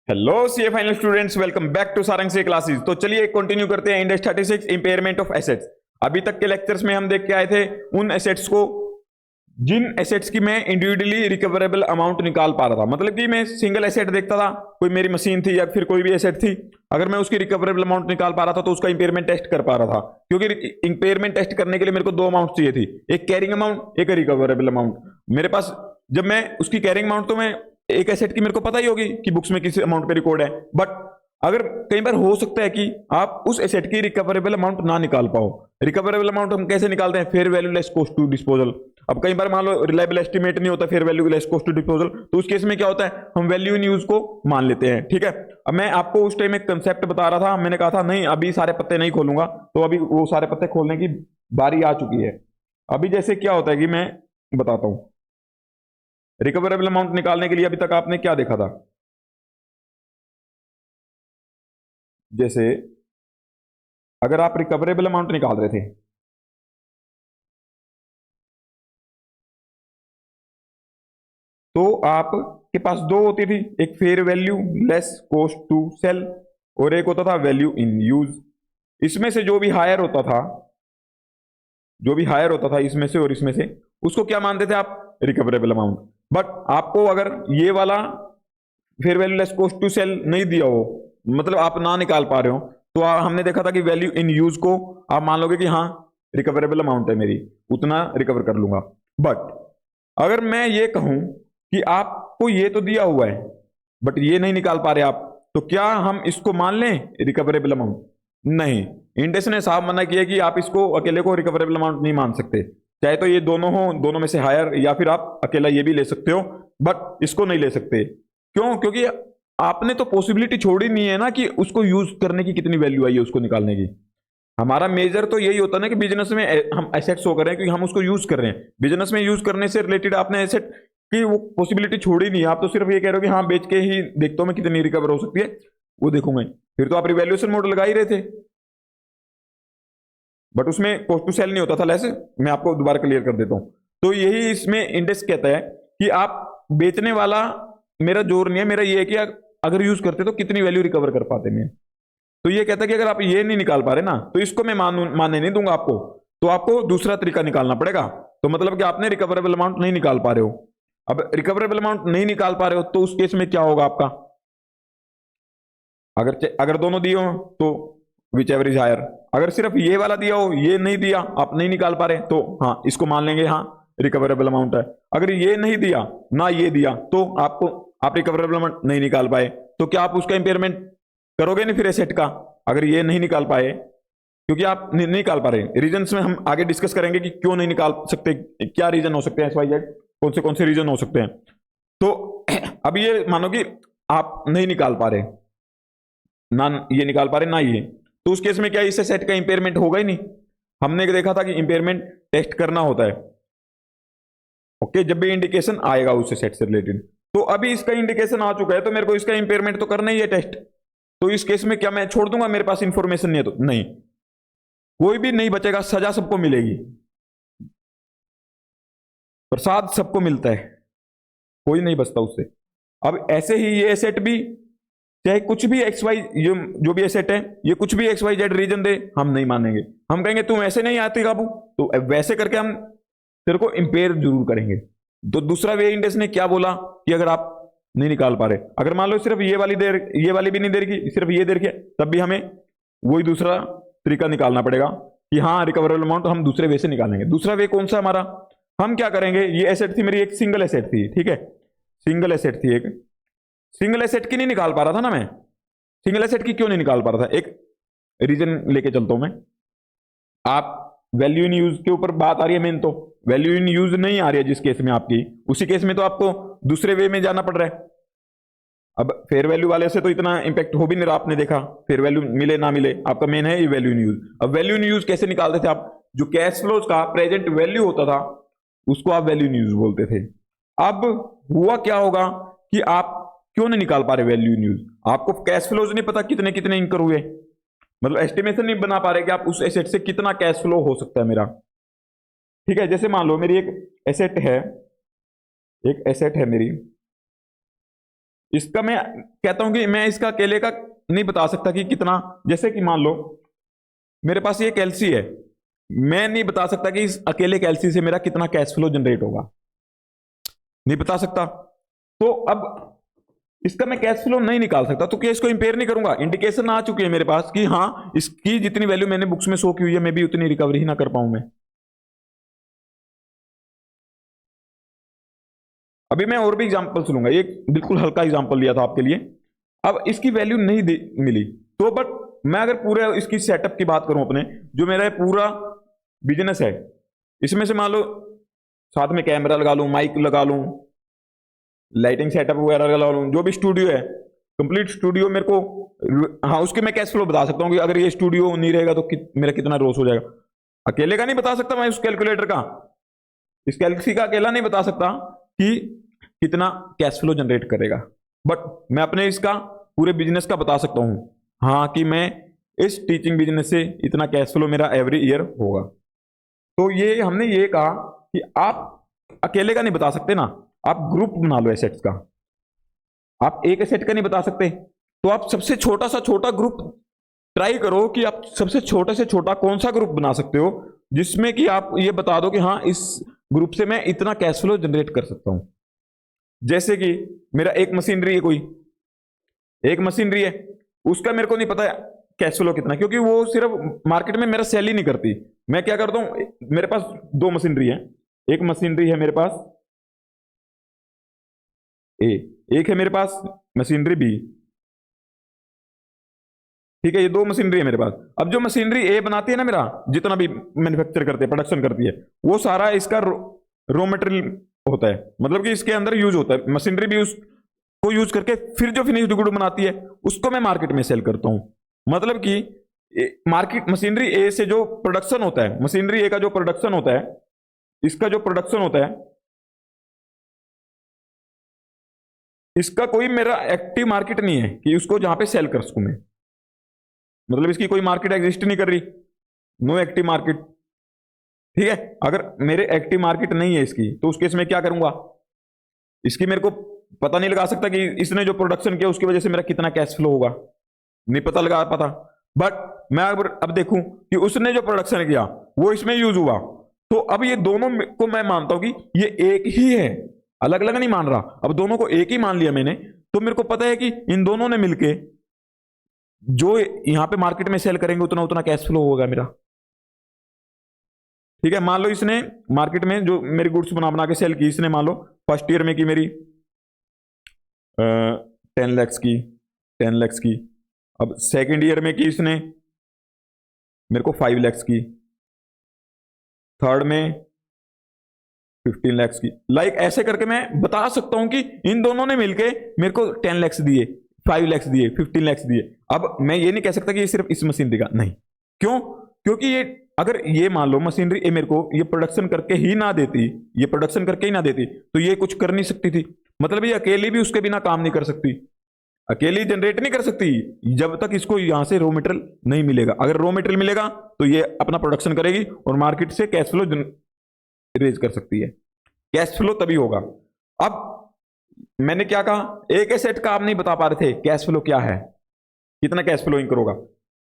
Hello CA final students, welcome back to Sarang से classes. तो चलिए कंटिन्यू करते हैं इंडेक्स 36 इंपेयरमेंट ऑफ एसेट्स। अभी तक के लेक्चर्स में हम देख के आए थे उन एसेट्स को जिन एसेट्स की मैं इंडिविजुअली रिकवरेबल अमाउंट निकाल पा रहा था। मतलब कि मैं सिंगल एसेट देखता था, कोई मेरी मशीन थी या फिर कोई भी एसेट थी, अगर मैं उसकी रिकवरेबल अमाउंट निकाल पा रहा था तो उसका इंपेयरमेंट टेस्ट कर पा रहा था। क्योंकि इंपेयरमेंट टेस्ट करने के लिए मेरे को दो अमाउंट चाहिए थी, एक कैरिंग अमाउंट, एक रिकवरेबल अमाउंट। मेरे पास जब मैं उसकी कैरिंग अमाउंट, तो मैं एक एसेट की मेरे को पता ही होगी कि बुक्स में किस अमाउंट पे रिकॉर्ड है, बट अगर कई बार हो सकता है कि आप उस एसेट की रिकवरेबल अमाउंट ना निकाल पाओ। रिकवरेबल अमाउंट हम कैसे निकालते हैं? Fair value less cost to disposal. अब कई बार मान लो रिलायबल एस्टिमेट नहीं होता fair value less cost to disposal, तो उस केस में क्या होता है, हम वैल्यू इन यूज को मान लेते हैं। ठीक है, अब मैं आपको उस टाइम एक कंसेप्ट बता रहा था, मैंने कहा था नहीं अभी सारे पत्ते नहीं खोलूंगा, तो अभी वो सारे पत्ते खोलने की बारी आ चुकी है। अभी जैसे क्या होता है कि मैं बताता हूं, रिकवरेबल अमाउंट निकालने के लिए अभी तक आपने क्या देखा था? जैसे अगर आप रिकवरेबल अमाउंट निकाल रहे थे तो आपके पास दो होती थी, एक fair value less cost to sell और एक होता था वैल्यू इन यूज। इसमें से जो भी हायर होता था, जो भी हायर होता था इसमें से और इसमें से, उसको क्या मानते थे आप? Recoverable amount. बट आपको अगर ये वाला fair value less cost to sell नहीं दिया हो, मतलब आप ना निकाल पा रहे हो, तो हमने देखा था कि वैल्यू इन यूज को आप मान लोगे कि हाँ रिकवरेबल अमाउंट है मेरी, उतना रिकवर कर लूंगा। बट अगर मैं ये कहूं कि आपको ये तो दिया हुआ है बट ये नहीं निकाल पा रहे आप, तो क्या हम इसको मान लें रिकवरेबल अमाउंट? नहीं, इंडेक्स ने साफ मना किया कि आप इसको अकेले को रिकवरेबल अमाउंट नहीं मान सकते। चाहे तो ये दोनों हो, दोनों में से हायर, या फिर आप अकेला ये भी ले सकते हो, बट इसको नहीं ले सकते। क्यों? क्योंकि आपने तो पॉसिबिलिटी छोड़ी नहीं है ना कि उसको यूज करने की कितनी वैल्यू आई है उसको निकालने की। हमारा मेजर तो यही होता है ना कि बिजनेस में हम एसेट शो कर रहे हैं क्योंकि हम उसको यूज कर रहे हैं। बिजनेस में यूज करने से रिलेटेड आपने एसेट की वो पॉसिबिलिटी छोड़ी नहीं है, आप तो सिर्फ ये कह रहे हो कि हाँ बेच के ही देखता हूं मैं कितनी रिकवर हो सकती है, वो देखूंगा ही। फिर तो आप रिवैल्यूएशन मॉडल लगा ही रहे थे, बट उसमें कॉस्ट टू सेल नहीं होता था। ऐसे मैं आपको दोबारा क्लियर कर देता हूं। तो यही इसमें इंडेक्स कहता है कि आप बेचने वाला मेरा जोर नहीं है, मेरा ये है कि अगर यूज करते तो कितनी वैल्यू रिकवर कर पाते मैं। तो ये कहता है कि अगर आप ये नहीं निकाल पा रहे ना, तो इसको मैं मानने नहीं दूंगा आपको, तो आपको दूसरा तरीका निकालना पड़ेगा। तो मतलब कि आपने रिकवरेबल अमाउंट नहीं निकाल पा रहे हो। अब रिकवरेबल अमाउंट नहीं निकाल पा रहे हो तो उस केस में क्या होगा आपका? अगर अगर दोनों दिए हो तो विच एवर इज हायर। अगर सिर्फ ये वाला दिया हो, ये नहीं दिया, आप नहीं निकाल पा रहे, तो हाँ इसको मान लेंगे हाँ रिकवरेबल अमाउंट है। अगर ये नहीं दिया ना ये दिया, तो आपको आप रिकवरेबल अमाउंट नहीं निकाल पाए, तो क्या आप उसका इंपेयरमेंट करोगे नहीं फिर एसेट का? अगर ये नहीं निकाल पाए, क्योंकि आप नहीं निकाल पा रहे, रीजंस में हम आगे डिस्कस करेंगे कि क्यों नहीं निकाल सकते, क्या रीजन हो सकते हैं, XYZ कौन से रीजन हो सकते हैं। तो अब ये मानो कि आप नहीं निकाल पा रहे, ना ये निकाल पा रहे ना ये, तो उस केस में क्या इससे सेट का इंपेयरमेंट होगा ही नहीं। हमने देखा था कि इंपेयरमेंट टेस्ट करना होता है, ओके, जब भी इंडिकेशन आएगा उससे सेट से रिलेटेड। तो अभी इसका इंडिकेशन आ चुका है तो मेरे को इसका इंपेयरमेंट तो करना ही है टेस्ट। तो इस केस में क्या मैं छोड़ दूंगा, मेरे पास इंफॉर्मेशन नहीं है तो? नहीं, कोई भी नहीं बचेगा, सजा सबको मिलेगी, प्रसाद सबको मिलता है, कोई नहीं बचता उससे। अब ऐसे ही ये एसेट भी, चाहे कुछ भी एक्स वाई, जो भी एसेट है, ये कुछ भी XYZ रीजन दे, हम नहीं मानेंगे। हम कहेंगे तुम ऐसे नहीं आती काबू, तो वैसे करके हम तेरे को इंपेयर जरूर करेंगे। तो दूसरा वे इंडेक्स ने क्या बोला कि अगर आप नहीं निकाल पा रहे, अगर मान लो सिर्फ ये वाली देर, ये वाली भी नहीं दे रही, सिर्फ ये दे रही है, तब भी हमें वही दूसरा तरीका निकालना पड़ेगा कि हाँ रिकवरेबल अमाउंट हम दूसरे वे से निकालेंगे। दूसरा वे कौन सा हमारा? हम क्या करेंगे, ये एसेट थी मेरी, एक सिंगल एसेट थी, ठीक है, सिंगल एसेट थी एक। सिंगल एसेट की नहीं निकाल पा रहा था ना मैं, सिंगल एसेट की क्यों नहीं निकाल पा रहा था? एक रीजन लेके चलता हूं मैं। आप वैल्यू इन यूज के ऊपर बात आ रही है मेन, तो वैल्यू इन यूज नहीं आ रही है जिस केस में आपकी, उसी केस में तो आपको दूसरे वे में जाना पड़ रहा है। अब फेयर वैल्यू वाले से तो इतना इंपैक्ट हो भी नहीं रहा, आपने देखा फेयर वैल्यू मिले ना मिले, आपका मेन है ये वैल्यू इन यूज। अब वैल्यू इन यूज कैसे निकालते थे आप? जो कैश फ्लोज का प्रेजेंट वैल्यू होता था उसको आप वैल्यू इन यूज बोलते थे। अब हुआ क्या होगा कि आप क्यों नहीं निकाल पा रहे वैल्यू इन यूज? आपको कैश फ्लोज नहीं पता कितने कितने इंकर हुए, मतलब एस्टिमेशन नहीं बना पा रहे कि आप उस एसेट से कितना कैश फ्लो हो सकता है मेरा। ठीक है, जैसे मान लो मेरी एक एसेट है, एक एसेट है मेरी, इसका मैं कहता हूं कि मैं इसका अकेले का नहीं बता सकता कि कितना, जैसे कि मान लो मेरे पास ये कैल्सी है, मैं नहीं बता सकता कि इस अकेले कैल्सी से मेरा कितना कैश फ्लो जनरेट होगा, नहीं बता सकता। तो अब इसका मैं कैश फ्लो नहीं निकाल सकता, तो क्या इसको इंपेयर नहीं करूंगा? इंडिकेशन आ चुकी है मेरे पास कि हाँ इसकी जितनी वैल्यू मैंने बुक्स में शो की हुई है, मैं भी उतनी रिकवरी ही ना कर पाऊं मैं। अभी मैं और भी एग्जांपल्स लूंगा, एक बिल्कुल हल्का एग्जांपल लिया था आपके लिए। अब इसकी वैल्यू नहीं मिली तो, बट मैं अगर पूरे इसकी सेटअप की बात करूं अपने, जो मेरा पूरा बिजनेस है, इसमें से मान लो साथ में कैमरा लगा लूं, माइक लगा लूं, लाइटिंग सेटअप वगैरह लगा लूं, जो भी स्टूडियो है, कंप्लीट स्टूडियो मेरे को, हाँ उसके मैं कैश फ्लो बता सकता हूँ कि अगर ये स्टूडियो नहीं रहेगा तो मेरा कितना लॉस हो जाएगा। अकेले का नहीं बता सकता मैं, उस कैलकुलेटर का, इस कैलसी का अकेला नहीं बता सकता कि कितना कैश फ्लो जनरेट करेगा, बट मैं अपने इसका पूरे बिजनेस का बता सकता हूं, हाँ कि मैं इस टीचिंग बिजनेस से इतना कैश फ्लो मेरा एवरी ईयर होगा। तो ये हमने ये कहा कि आप अकेले का नहीं बता सकते ना, आप ग्रुप बना लो एसेट्स का, आप एक एसेट का नहीं बता सकते, तो आप सबसे छोटा सा छोटा ग्रुप ट्राई करो कि आप सबसे छोटे से छोटा कौन सा ग्रुप बना सकते हो जिसमें कि आप ये बता दो कि हाँ इस ग्रुप से मैं इतना कैश फ्लो जनरेट कर सकता हूं। जैसे कि मेरा एक मशीनरी है, कोई एक मशीनरी है, उसका मेरे को नहीं पता कैश फ्लो कितना, क्योंकि वो सिर्फ मार्केट में मेरा सेल ही नहीं करती। मैं क्या करता हूं, मेरे पास दो मशीनरी है, एक मशीनरी है मेरे पास ए, एक है मेरे पास मशीनरी बी, ठीक है, ये दो मशीनरी है मेरे पास। अब जो मशीनरी ए बनाती है ना, मेरा जितना भी मैन्युफैक्चर करते हैं, प्रोडक्शन करती है, वो सारा इसका रॉ मटेरियल होता है, मतलब कि इसके अंदर यूज होता है। मशीनरी भी उसको यूज करके फिर जो फिनिश्ड गुड बनाती है उसको मैं मार्केट में सेल करता हूं। मतलब कि मार्केट मशीनरी ए से जो प्रोडक्शन होता है, मशीनरी ए का जो प्रोडक्शन होता है, इसका जो प्रोडक्शन होता है, इसका कोई मेरा एक्टिव मार्केट नहीं है कि उसको जहां पे सेल कर सकूं मैं, मतलब इसकी कोई मार्केट एग्जिस्ट नहीं कर रही, नो एक्टिव मार्केट। ठीक है, अगर मेरे एक्टिव मार्केट नहीं है इसकी, तो उस केस में क्या करूंगा, इसकी मेरे को पता नहीं लगा सकता कि इसने जो प्रोडक्शन किया उसकी वजह से मेरा कितना कैश फ्लो होगा, नहीं पता लगा पता। बट मैं अब देखूं कि उसने जो प्रोडक्शन किया वो इसमें यूज हुआ, तो अब ये दोनों को मैं मानता हूं कि ये एक ही है, अलग अलग नहीं मान रहा। अब दोनों को एक ही मान लिया मैंने, तो मेरे को पता है कि इन दोनों ने मिलके जो यहां पे मार्केट में सेल करेंगे उतना उतना कैश फ्लो होगा मेरा। ठीक है, मान लो इसने मार्केट में जो मेरी गुड्स बना बना के सेल की, इसने मान लो फर्स्ट ईयर में की मेरी 10 लैक्स की, 10 लैक्स की। अब सेकंड ईयर में की इसने मेरे को 5 लैक्स की, थर्ड में 15 लैक्स की। लाइक ऐसे करके मैं बता सकता हूं कि इन दोनों ने मिलके मेरे को 10 लैक्स दिए, 5 लैक्स दिए, 15 लैक्स दिए। अब मैं ये नहीं कह सकता कि ये सिर्फ इस मशीनरी का, नहीं। क्यों? क्योंकि ये अगर ये मान लो मशीनरी ये मेरे को ये प्रोडक्शन करके ही ना देती, ये प्रोडक्शन करके ही ना देती, तो ये कुछ कर नहीं सकती थी। मतलब ये अकेली भी उसके बिना काम नहीं कर सकती, अकेली जनरेट नहीं कर सकती जब तक इसको यहां से रॉ मटेरियल नहीं मिलेगा। अगर रॉ मटेरियल मिलेगा तो ये अपना प्रोडक्शन करेगी और मार्केट से कैश फ्लो रेज कर सकती है। कैश फ्लो तभी होगा। अब मैंने क्या कहा, एक एसेट का आप नहीं बता पा रहे थे कैश फ्लो क्या है, कितना कैश फ्लोइंग करोगा।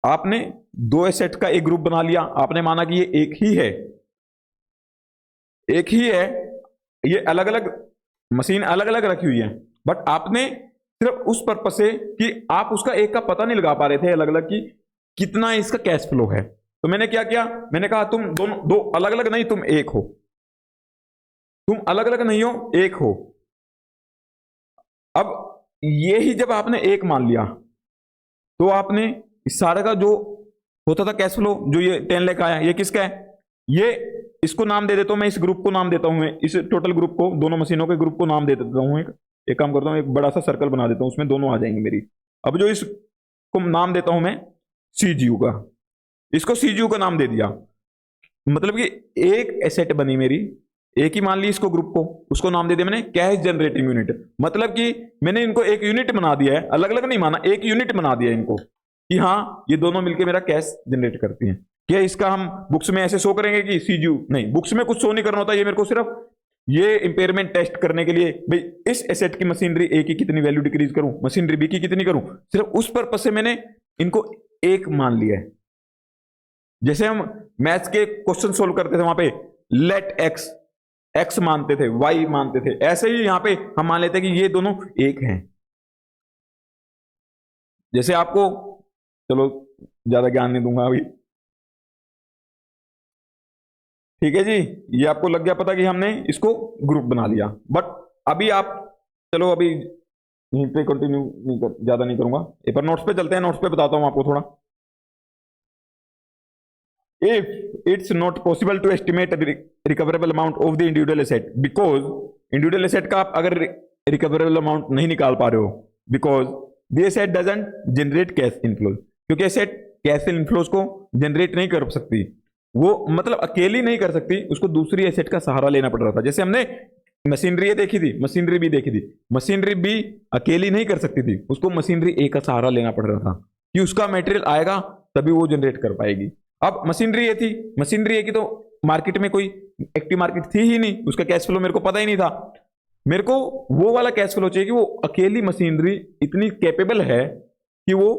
आपने दो एसेट का एक ग्रुप बना लिया, आपने माना कि ये एक ही है, एक ही है, ये अलग अलग मशीन अलग अलग रखी हुई है, बट आपने सिर्फ उस पर्पज से कि आप उसका एक का पता नहीं लगा पा रहे थे अलग अलग कि कितना इसका कैश फ्लो है। तो मैंने क्या किया, मैंने कहा तुम दोनों दो अलग अलग नहीं, तुम एक हो, तुम अलग अलग नहीं हो, एक हो। अब ये ही जब आपने एक मान लिया तो आपने इस सारे का जो होता था कैश फ्लो, जो ये 10 लाख आया, ये किसका है, ये इसको नाम दे देता हूं मैं, इस ग्रुप को नाम देता हूं मैं, इस टोटल ग्रुप को, दोनों मशीनों के ग्रुप को नाम दे देता हूं। एक काम करता हूं, एक बड़ा सा सर्कल बना देता हूं, उसमें दोनों आ जाएंगे मेरी। अब जो इसको नाम देता हूं मैं सीजीयू का, इसको सीजीयू का नाम दे दिया, मतलब कि एक एसेट बनी मेरी, एक ही मान ली इसको ग्रुप को, उसको नाम दे दिया मैंने कैश जनरेटिंग यूनिट। मतलब कि मैंने इनको एक यूनिट बना दिया है, अलग अलग नहीं माना, एक यूनिट बना दिया इनको कि हाँ ये दोनों मिलकर मेरा कैश जनरेट करती हैं। क्या इसका हम बुक्स में ऐसे शो करेंगे कि सीजीयू, नहीं, बुक्स में कुछ शो नहीं करना होता, ये मेरे को सिर्फ ये इंपेयरमेंट टेस्ट करने के लिए भाई इस एसेट की मशीनरी ए की कितनी वैल्यू डिक्रीज करूं, मशीनरी बी की कितनी करूं, सिर्फ उस पर्पज से मैंने इनको एक मान लिया है। जैसे हम मैथ्स के क्वेश्चन सोल्व करते थे वहां पे लेट एक्स मानते थे, वाई मानते थे, ऐसे ही यहां पे हम मान लेते हैं कि ये दोनों एक हैं। जैसे आपको, चलो ज्यादा ज्ञान नहीं दूंगा अभी, ठीक है जी, ये आपको लग गया पता कि हमने इसको ग्रुप बना लिया। बट अभी आप, चलो अभी यहीं पे कंटिन्यू ज्यादा नहीं करूंगा, एक बार नोट्स पे चलते हैं, नोट्स पे बताता हूं आपको थोड़ा। If it's not possible to estimate recoverable amount of the individual asset, because individual asset का आप अगर रिकवरेबल अमाउंट नहीं निकाल पा रहे हो, because the asset doesn't generate cash inflows, क्योंकि एसेट कैश इनफ्लोज को जनरेट नहीं कर सकती, वो मतलब अकेली नहीं कर सकती, उसको दूसरी एसेट का सहारा लेना पड़ रहा था। जैसे हमने मशीनरी ए देखी थी, मशीनरी बी देखी थी, मशीनरी बी अकेली नहीं कर सकती थी, उसको मशीनरी ए का सहारा लेना पड़ रहा था कि उसका मटेरियल आएगा तभी वो जनरेट कर पाएगी। अब मशीनरी ए थी, मशीनरी ए की तो मार्केट में कोई एक्टिव मार्केट थी ही नहीं, उसका कैश फ्लो मेरे को पता ही नहीं था। मेरे को वो वाला कैश फ्लो चाहिए कि वो अकेली मशीनरी इतनी कैपेबल है कि वो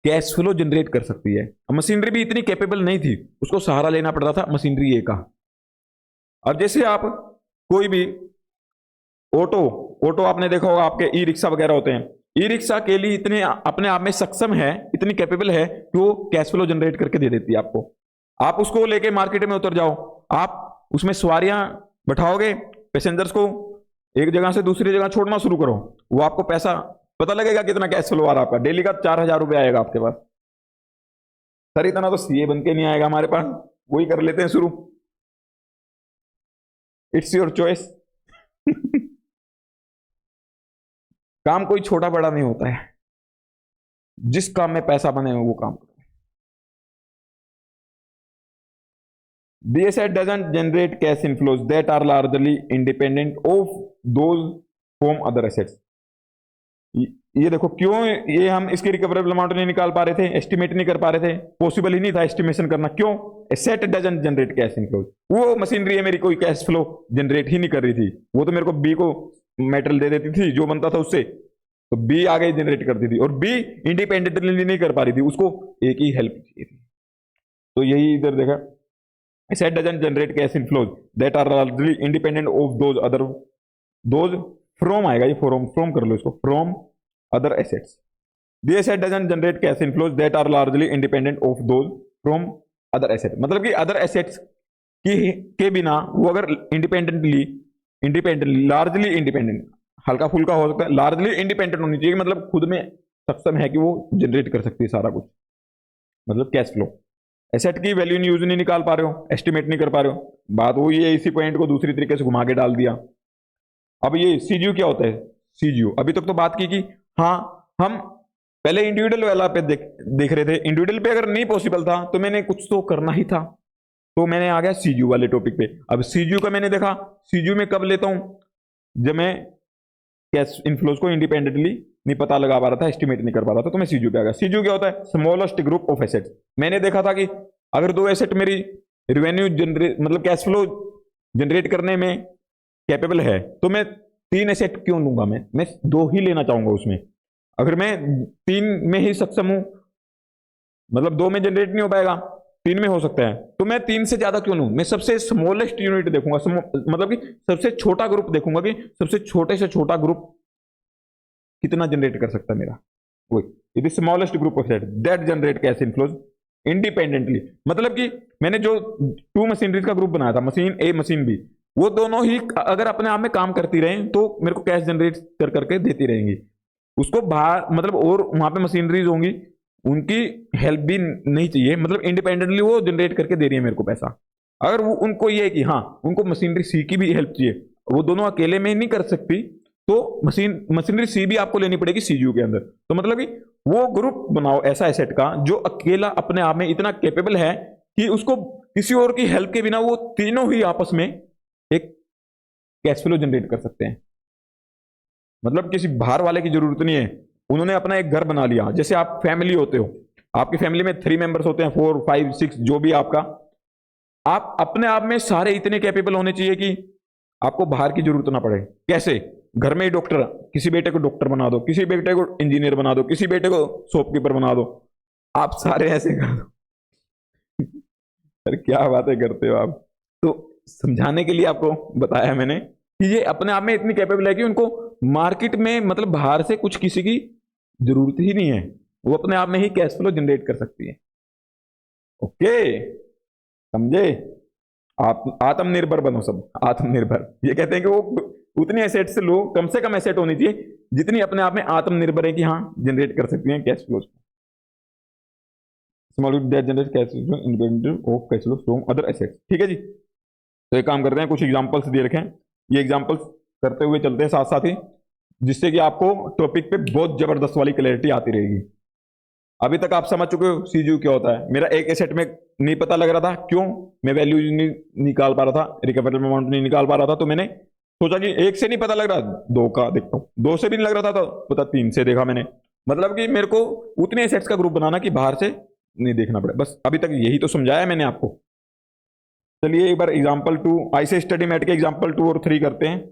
कैश फ्लो जनरेट कर सकती है। मशीनरी भी इतनी कैपेबल नहीं थी, उसको सहारा लेना पड़ रहा था मशीनरी ए का। अब जैसे आप कोई भी ऑटो आपने देखा होगा, आपके ई रिक्शा वगैरह होते हैं, ई रिक्शा के लिए इतने अपने आप में सक्षम है, इतनी कैपेबल है कि वो कैश फ्लो जनरेट करके दे देती है आपको। आप उसको लेके मार्केट में उतर जाओ, आप उसमें सवारियां बैठाओगे, पैसेंजर्स को एक जगह से दूसरी जगह छोड़ना शुरू करो, वो आपको पैसा पता लगेगा कितना कैश फ्लो आ रहा है आपका, डेली का 4000 रुपये आएगा आपके पास। सर इतना तो सीए बन के नहीं आएगा हमारे पास, वही कर लेते हैं शुरू, इट्स योर चॉइस। काम कोई छोटा बड़ा नहीं होता है, जिस काम में पैसा बने वो काम करो। The asset doesn't generate cash inflows that are largely independent of those from other assets. ये देखो क्यों ये हम इसकी रिकवरेबल अमाउंट नहीं निकाल पा रहे थे, एस्टिमेट नहीं कर पा रहे थे, पॉसिबल ही नहीं था एस्टिमेशन करना। क्यों? Asset doesn't generate cash inflows, वो मशीनरी है मेरी कोई कैश फ्लो जनरेट ही नहीं कर रही थी, वो तो मेरे को बी को मेटल दे देती थी जो बनता था उससे, तो बी आगे जनरेट करती थी, और बी इंडिपेंडेंटली नहीं कर पा रही थी, उसको एक ही हेल्प चाहिए थी। तो यही इधर देखा, asset doesn't generate cash inflows that are largely independent of those from आएगा, ये from कर लो इसको, from other assets. The asset doesn't generate cash inflows that are largely independent of those from other assets. मतलब कि other assets के बिना वो अगर इंडिपेंडेंटली लार्जली इंडिपेंडेंट, हल्का फुल्का हो सकता है, लार्जली इंडिपेंडेंट होनी चाहिए, मतलब खुद में सक्षम है कि वो जनरेट कर सकती है सारा कुछ, मतलब कैश फ्लो। एसेट की वैल्यू यूज नहीं निकाल पा रहे हो, एस्टिमेट नहीं कर पा रहे हो, बात वही है, इसी पॉइंट को दूसरी तरीके से घुमा के डाल दिया। अब ये सीजीयू क्या होता है? सीजीयू अभी तक तो बात की कि हाँ हम पहले इंडिविजुअल वाला पे देख रहे थे, इंडिविजुअल पे अगर नहीं पॉसिबल था तो मैंने कुछ तो करना ही था, तो मैंने आ गया सीजीयू वाले टॉपिक पे। अब सीजीयू का मैंने देखा, सीजीयू में कब लेता हूं? जब मैं कैश इनफ्लोज को इंडिपेंडेंटली नहीं पता लगा पा रहा था, एस्टिमेट नहीं कर पा रहा था, तो मैं सीजीयू पे आ गया। सीजीयू क्या होता है? Smallest group of assets. मैंने देखा था कि अगर दो एसेट मेरी रेवेन्यू जनरेट मतलब कैश फ्लो जनरेट करने में कैपेबल है तो मैं 3 एसेट क्यों लूंगा? मैं 2 ही लेना चाहूंगा उसमें। अगर मैं 3 में ही सक्षम हूं, मतलब 2 में जनरेट नहीं हो पाएगा, 3 में हो सकता है, तो मैं 3 से ज्यादा क्यों लूं? मैं सबसे स्मॉलेस्ट यूनिट देखूंगा, मतलब कि सबसे छोटा ग्रुप देखूंगा कि सबसे छोटे से छोटा ग्रुप कितना जनरेट कर सकता है मेरा, वही it is smallest group of asset that generate cash inflows independently. मतलब कि मैंने जो 2 मशीनरीज का ग्रुप बनाया था, मशीन ए मशीन बी, वो दोनों ही अगर अपने आप में काम करती रहें तो मेरे को कैश जनरेट कर करके देती रहेंगी। उसको बाहर मतलब और वहां पे मशीनरीज होंगी, उनकी हेल्प भी नहीं चाहिए, मतलब इंडिपेंडेंटली वो जनरेट करके दे रही है मेरे को पैसा। अगर वो उनको ये है कि हाँ उनको मशीनरी सी की भी हेल्प चाहिए, वो दोनों अकेले में नहीं कर सकती, तो मशीनरी सी भी आपको लेनी पड़ेगी सीजीयू के अंदर। तो मतलब कि वो ग्रुप बनाओ ऐसा एसेट का जो अकेला अपने आप में इतना कैपेबल है कि उसको किसी और की हेल्प के बिना वो तीनों ही आपस में एक कैश फ्लो जनरेट कर सकते हैं। मतलब किसी बाहर वाले की जरूरत नहीं है, उन्होंने अपना एक घर बना लिया। जैसे आप फैमिली होते हो, आपकी फैमिली में 3 मेंबर्स होते हैं, 4 5 6 जो भी आपका, आप अपने आप में सारे इतने कैपेबल होने चाहिए कि आपको बाहर की जरूरत ना पड़े। कैसे? घर में ही डॉक्टर, किसी बेटे को डॉक्टर बना दो, किसी बेटे को इंजीनियर बना दो, किसी बेटे को शॉपकीपर बना दो, आप सारे ऐसे कर दो। अरे क्या बातें करते हो आप। तो समझाने के लिए आपको बताया मैंने कि ये अपने आप में इतनी कैपेबल है कि उनको मार्केट में मतलब बाहर से कुछ किसी की जरूरत ही नहीं है, वो अपने आप में ही कैश फ्लो जनरेट कर सकती है। ओके, समझे? आप आत्मनिर्भर बनो, सब आत्मनिर्भर। ये कहते हैं कि वो उतनी एसेट्स लो, कम से कम एसेट होनी चाहिए जितनी अपने आप में आत्मनिर्भर है कि हाँ जनरेट कर सकती हैं cash flow. Small that generate cash flow independent of cash flow from other assets. ठीक है जी। तो एक काम करते हैं, कुछ एग्जांपल्स दे रखे हैं, ये एग्जांपल्स करते हुए चलते हैं साथ साथ ही, जिससे कि आपको टॉपिक पे बहुत जबरदस्त वाली क्लैरिटी आती रहेगी। अभी तक आप समझ चुके हो सीजीयू क्या होता है। मेरा एक एसेट में नहीं पता लग रहा था, क्यों? मैं वैल्यू नहीं निकाल पा रहा था, रिकवरेबल अमाउंट नहीं निकाल पा रहा था, तो मैंने सोचा कि एक से नहीं पता लग रहा, दो का देखता हूं, दो से भी नहीं लग रहा था तो पता तीन से देखा मैंने। मतलब कि मेरे को उतने एसेट्स का ग्रुप बनाना कि बाहर से नहीं देखना पड़े। बस अभी तक यही तो समझाया मैंने आपको। चलिए एक बार एग्जाम्पल 2 ऐसे स्टडी मैट के एग्जाम्पल 2 और 3 करते हैं।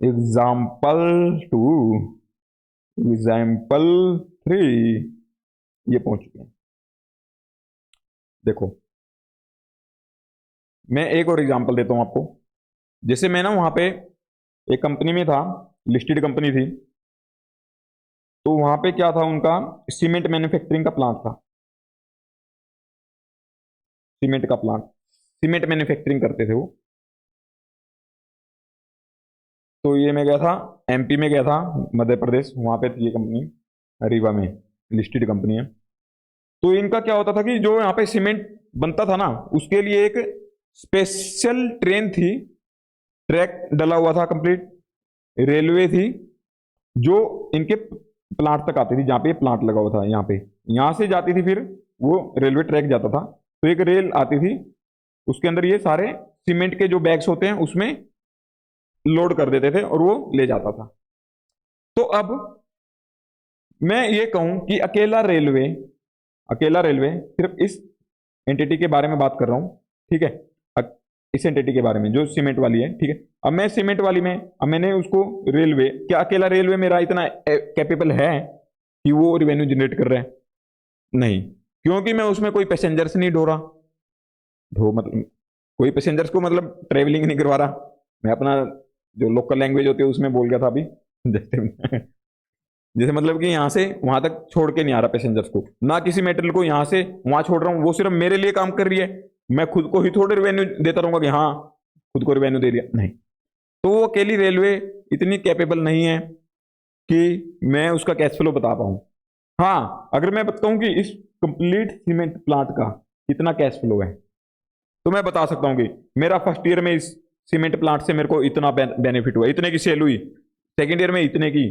एग्जाम्पल 2, एग्जाम्पल 3 ये पहुंच चुके हैं। देखो मैं एक और एग्जांपल देता हूं आपको। जैसे मैं ना वहां पे एक कंपनी में था, लिस्टेड कंपनी थी, तो वहां पे क्या था, उनका सीमेंट मैन्युफैक्चरिंग का प्लांट था। सीमेंट का प्लांट, सीमेंट मैन्युफैक्चरिंग करते थे वो। तो ये मैं गया था एमपी में, गया था मध्य प्रदेश, वहां पे थी ये कंपनी, रीवा में लिस्टेड कंपनी है। तो इनका क्या होता था कि जो यहाँ पे सीमेंट बनता था ना, उसके लिए एक स्पेशल ट्रेन थी, ट्रैक डला हुआ था कंप्लीट, रेलवे थी जो इनके प्लांट तक आती थी, जहाँ पे प्लांट लगा हुआ था यहाँ पे, यहाँ से जाती थी, फिर वो रेलवे ट्रैक जाता था, तो एक रेल आती थी, उसके अंदर ये सारे सीमेंट के जो बैग्स होते हैं उसमें लोड कर देते थे और वो ले जाता था। तो अब मैं ये कहूं कि अकेला रेलवे सिर्फ इस एंटिटी के बारे में बात कर रहा हूं, ठीक है, इस एंटिटी के बारे में जो सीमेंट वाली है, ठीक है। अब मैं सीमेंट वाली में, अब मैंने उसको रेलवे, क्या अकेला रेलवे मेरा इतना कैपेबल है कि वो रिवेन्यू जनरेट कर रहा है? नहीं, क्योंकि मैं उसमें कोई पैसेंजर्स नहीं ढो रहा, ढो मतलब कोई पैसेंजर्स को मतलब ट्रेवलिंग नहीं करवा रहा, मैं अपना जो लोकल लैंग्वेज होती है उसमें बोल गया था अभी। जैसे जैसे मतलब कि यहाँ से वहां तक छोड़ के नहीं आ रहा पैसेंजर्स को, ना किसी मेटेरियल को यहाँ से वहां छोड़ रहा हूँ, वो सिर्फ मेरे लिए काम कर रही है, मैं खुद को ही थोड़े रिवेन्यू देता रहूंगा कि हाँ खुद को रिवेन्यू दे दिया, नहीं। तो वो अकेली रेलवे इतनी कैपेबल नहीं है कि मैं उसका कैश फ्लो बता पाऊँ। हाँ, अगर मैं बताऊं कि इस कंप्लीट सीमेंट प्लांट का कितना कैश फ्लो है, तो मैं बता सकता हूं कि मेरा फर्स्ट ईयर में इस सीमेंट प्लांट से मेरे को इतना बेनिफिट हुआ, इतने की सेल हुई, सेकेंड ईयर में इतने की,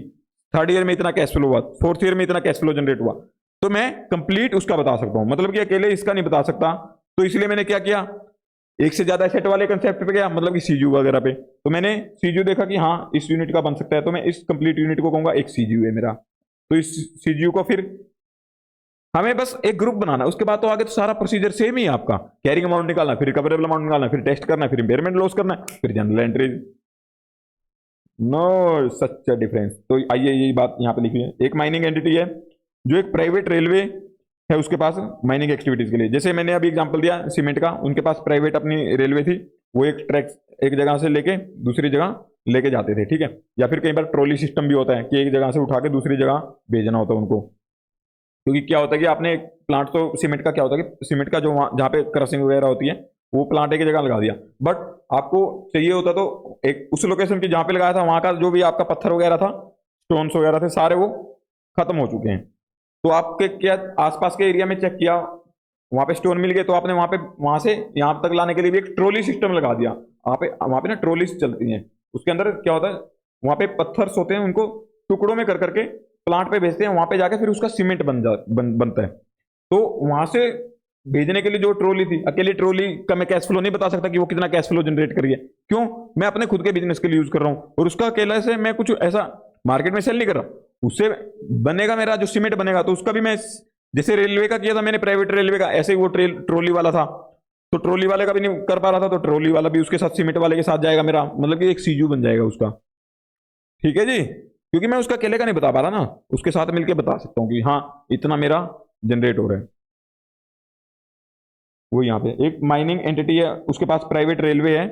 थर्ड ईयर में इतना कैश फ्लो हुआ, फोर्थ ईयर में इतना कैश फ्लो जनरेट हुआ, तो मैं कंप्लीट उसका बता सकता हूं, मतलब कि अकेले इसका नहीं बता सकता। तो इसलिए मैंने क्या किया, एक से ज्यादा एसेट वाले कंसेप्ट पे गया, मतलब कि सीजू वगैरह पे, तो मैंने सीजू देखा कि हाँ इस यूनिट का बन सकता है, तो मैं इस कंप्लीट यूनिट को कहूंगा एक सीजू है मेरा। तो इस सीजू को फिर हमें बस एक ग्रुप बनाना है, उसके बाद तो आगे तो सारा प्रोसीजर सेम ही है आपका, कैरिंग अमाउंट निकालना, फिर रिकवरेबल अमाउंट निकालना, फिर टेस्ट करना, फिर इंपेयरमेंट लॉस करना, फिर journal entry. No such difference. तो आइए यही बात यहाँ पे लिखी है, एक माइनिंग एंटिटी है जो एक प्राइवेट रेलवे है उसके पास माइनिंग एक्टिविटीज के लिए, जैसे मैंने अभी एग्जांपल दिया सीमेंट का, उनके पास प्राइवेट अपनी रेलवे थी, वो एक ट्रैक एक जगह से लेके दूसरी जगह लेके जाते थे, ठीक है। या फिर कई बार ट्रॉली सिस्टम भी होता है कि एक जगह से उठा के दूसरी जगह भेजना होता है उनको, क्योंकि क्या होता है कि आपने एक प्लांट, तो सीमेंट का क्या होता है कि सीमेंट का जो जहाँ पे क्रशिंग वगैरह होती है वो प्लांट एक जगह लगा दिया, बट आपको चाहिए होता तो एक उस लोकेशन की जहाँ पे लगाया था वहां का जो भी आपका पत्थर वगैरह था, स्टोन्स वगैरह थे, सारे वो खत्म हो चुके हैं। तो आपके क्या आसपास के एरिया में चेक किया, वहां पे स्टोन मिल गए, तो आपने वहां से यहाँ तक लाने के लिए भी एक ट्रॉली सिस्टम लगा दिया। वहां पे ना ट्रॉलीज चलती हैं, उसके अंदर क्या होता है, वहां पे पत्थर होते हैं, उनको टुकड़ों में कर करके प्लांट पे भेजते हैं, वहां पे जाके फिर उसका सीमेंट बनता है। तो वहां से भेजने के लिए जो ट्रॉली थी, अकेली ट्रॉली का मैं कैश फ्लो नहीं बता सकता कि वो कितना कैश फ्लो जनरेट करी है। क्यों? मैं अपने खुद के बिजनेस के लिए यूज कर रहा हूं और उसका अकेला से मैं कुछ ऐसा मार्केट में सेल नहीं कर रहा। उससे बनेगा मेरा जो सीमेंट बनेगा, तो उसका भी मैं, जैसे रेलवे का किया था मैंने, प्राइवेट रेलवे का, ऐसे ही वो ट्रॉली वाला था, तो ट्रॉली वाले का भी नहीं कर पा रहा था, तो ट्रॉली वाला भी उसके साथ सीमेंट वाले के साथ जाएगा मेरा, मतलब कि एक सीजू बन जाएगा उसका। ठीक है जी, क्योंकि मैं उसका अकेले का नहीं बता पा रहा ना, उसके साथ मिलकर बता सकता हूँ कि हाँ इतना मेरा जनरेट हो रहा है। वो यहाँ पे एक माइनिंग एंटिटी है, उसके पास प्राइवेट रेलवे है,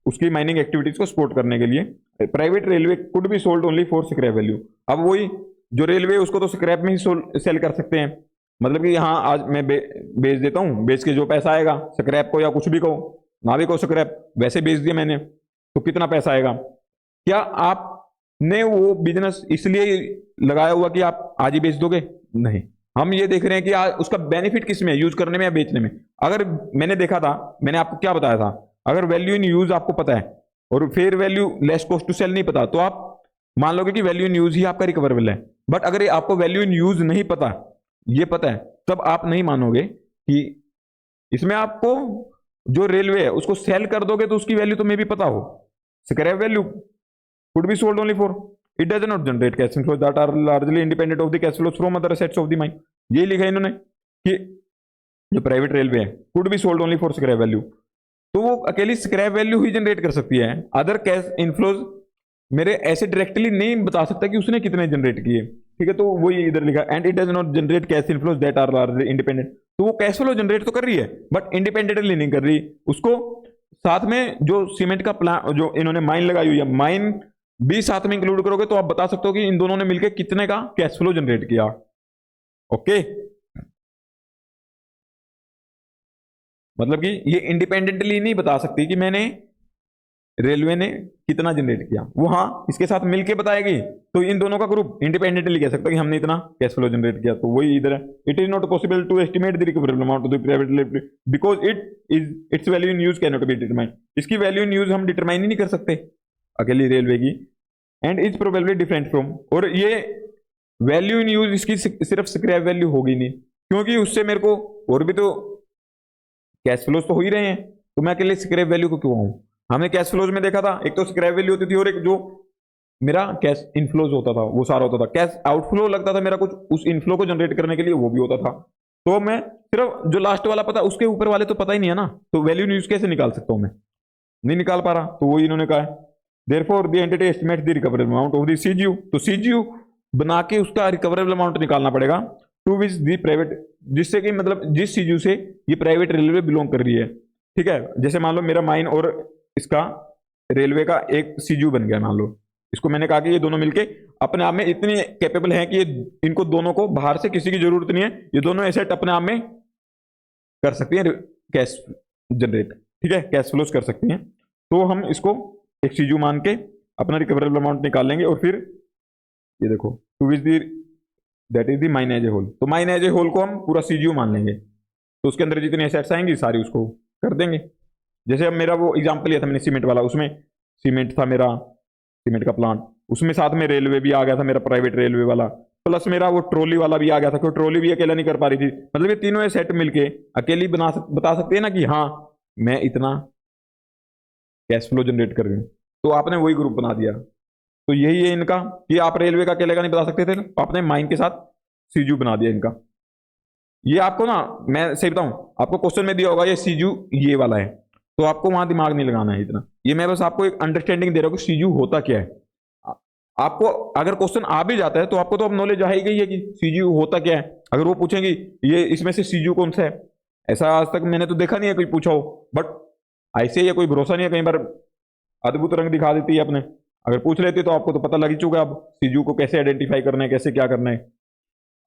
उसकी माइनिंग एक्टिविटीज को सपोर्ट करने के लिए private railway could be sold only for scrap value. अब वही जो रेलवे उसको तो स्क्रैप में ही सेल कर सकते हैं, मतलब कि हाँ आज मैं बेच देता हूँ, बेच के जो पैसा आएगा स्क्रैप को, या कुछ भी कहो ना भी कहो स्क्रैप, वैसे बेच दिया मैंने तो कितना पैसा आएगा। क्या आपने वो बिजनेस इसलिए लगाया हुआ कि आप आज ही बेच दोगे? नहीं, हम ये देख रहे हैं कि उसका बेनिफिट किस में है, यूज करने में या बेचने में। अगर मैंने देखा था, मैंने आपको क्या बताया था, अगर वैल्यू इन यूज आपको पता है और fair value less cost to sell नहीं पता, तो आप मान लोगे कि वैल्यू इन यूज ही आपका रिकवरेबल है। बट अगर आपको वैल्यू इन यूज नहीं पता, ये पता है, तब आप नहीं मानोगे कि इसमें आपको जो रेलवे है उसको सेल कर दोगे तो उसकी वैल्यू तो मे भी पता हो। Scrap value could be sold only for, it does not generate cash flows that are largely independent of the cash flows from other assets of the mine. यही लिखा है इन्होंने कि जो प्राइवेट रेलवे है could be sold only for scrap value, तो वो अकेली स्क्रैप वैल्यू ही जनरेट कर सकती है। अदर कैश इनफ्लोज मेरे ऐसे डायरेक्टली नहीं बता सकता कि उसने कितने जनरेट किए। ठीक है, तो वही इधर लिखा, and it does not generate cash inflows that are largely independent. तो वो कैश फ्लो जनरेट तो कर रही है बट इंडिपेंडेंटली नहीं कर रही, उसको साथ में जो सीमेंट का प्लान जो इन्होंने माइन लगाई हुई है, माइन भी साथ में इंक्लूड करोगे तो आप बता सकते हो कि इन दोनों ने मिलकर कितने का कैश फ्लो जनरेट किया। ओके, मतलब कि ये इंडिपेंडेंटली नहीं बता सकती कि मैंने रेलवे ने कितना जनरेट किया, वो हाँ इसके साथ मिलके बताएगी, तो इन दोनों का ग्रुप इंडिपेंडेंटली कह सकता है कि हमने इतना कैश फ्लो जनरेट किया। तो वही इधर है, it is not possible to estimate the recoverable amount of the private because its value in use can not be determine. इसकी वैल्यू इन यूज हम डिटरमाइन ही नहीं कर सकते अकेली रेलवे की, and is probably different from, और ये वैल्यू इन यूज इसकी सिर्फ स्क्रैप वैल्यू होगी नहीं, क्योंकि उससे मेरे को और भी तो कैश फ्लोज तो हो ही रहे हैं, तो मैं अकेले स्क्रैप वैल्यू को क्यों आऊं। हमने कैश फ्लोज में देखा था, एक तो स्क्रैप वैल्यू होती थी और एक जो मेरा कैश इनफ्लोज होता था वो सारा होता था, कैश आउटफ्लो लगता था मेरा कुछ उस इनफ्लो को जनरेट करने के लिए, वो भी होता था। तो मैं सिर्फ जो लास्ट वाला पता, उसके ऊपर वाले तो पता ही नहीं है ना, तो वैल्यू यूज कैसे निकाल सकता हूं मैं, नहीं निकाल पा रहा। तो वो इन्होंने कहा है therefore the entity estimates the recoverable amount of the CGU, तो सीजीयू बना के उसका रिकवरेबल अमाउंट निकालना पड़ेगा टू विच दी प्राइवेट, जिससे कि मतलब जिस सीजीयू से ये प्राइवेट रेलवे बिलोंग कर रही है। ठीक है, जैसे मान लो मेरा माइन और इसका रेलवे का एक सीजू बन गया, मान लो इसको मैंने कहा कि ये दोनों मिलके अपने आप में इतनी कैपेबल हैं कि ये इनको दोनों को बाहर से किसी की जरूरत नहीं है, ये दोनों एसेट अपने आप में कर सकती हैं कैश जनरेट। ठीक है, कैश फ्लोज कर सकती हैं, तो हम इसको एक सीजू मान के अपना रिकवरेबल अमाउंट निकाल लेंगे, और फिर ये देखो to which the that is the mine as a whole, तो माइन एज ए होल को हम पूरा सीजू मान लेंगे, तो उसके अंदर जितनी एसेट्स आएंगी सारी उसको कर देंगे। जैसे अब मेरा वो एग्जांपल लिया था मैंने सीमेंट वाला, उसमें सीमेंट था मेरा, सीमेंट का प्लांट, उसमें साथ में रेलवे भी आ गया था मेरा प्राइवेट रेलवे वाला, प्लस मेरा वो ट्रॉली वाला भी आ गया था, क्योंकि ट्रॉली भी अकेला नहीं कर पा रही थी। मतलब ये तीनों सेट मिलके अकेली बता सकते हैं ना कि हाँ मैं इतना कैश फ्लो जनरेट कर रही हूँ, तो आपने वही ग्रुप बना दिया। तो यही है इनका कि आप रेलवे का अकेले का नहीं बता सकते थे, तो आपने माइन के साथ सीजू बना दिया इनका। ये आपको ना मैं सही बताऊं, आपको क्वेश्चन में दिया होगा ये सीजू ये वाला है, तो आपको वहां दिमाग नहीं लगाना है इतना, ये मैं बस आपको एक अंडरस्टैंडिंग दे रहा हूँ कि सीजू होता क्या है। आपको अगर क्वेश्चन आ भी जाता है तो आपको तो अब नॉलेज आ ही गई है कि सीजू होता क्या है। अगर वो पूछेंगी ये इसमें से सीजू कौन सा है, ऐसा आज तक मैंने तो देखा नहीं है कोई पूछा हो, बट ऐसे ही कोई भरोसा नहीं है, कई बार अद्भुत रंग दिखा देती है अपने, अगर पूछ लेती तो आपको तो पता लग ही चुका अब सीजू को कैसे आइडेंटिफाई करना है, कैसे क्या करना है।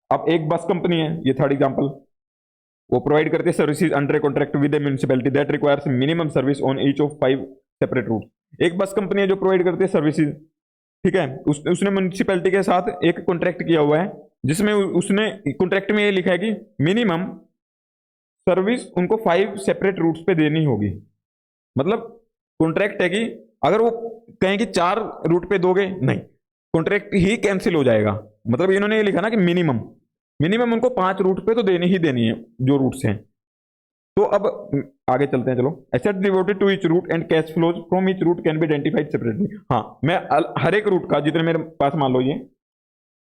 अब एक बस कंपनी है, ये थर्ड एग्जाम्पल, वो प्रोवाइड करती है services under contract with the municipality that requires minimum service on each of 5 separate route. एक बस कंपनी है जो प्रोवाइड करती है सर्विसेज, ठीक है, उसने म्युनिसिपैलिटी के साथ एक कॉन्ट्रैक्ट किया हुआ है, जिसमें उसने कॉन्ट्रैक्ट में ये लिखा है कि मिनिमम सर्विस उनको 5 सेपरेट रूट्स पे देनी होगी। मतलब कॉन्ट्रैक्ट है कि अगर वो कहें कि 4 रूट पे दोगे, नहीं, कॉन्ट्रैक्ट ही कैंसिल हो जाएगा। मतलब इन्होंने ये लिखा ना कि मिनिमम उनको 5 रूट पे तो देनी ही देनी है जो रूट्स हैं, तो अब आगे चलते हैं, चलो। Asset devoted to each route and cash flows from each route can be identified separately. हाँ, मैं हर एक रूट का, जितने मेरे पास मान लो ये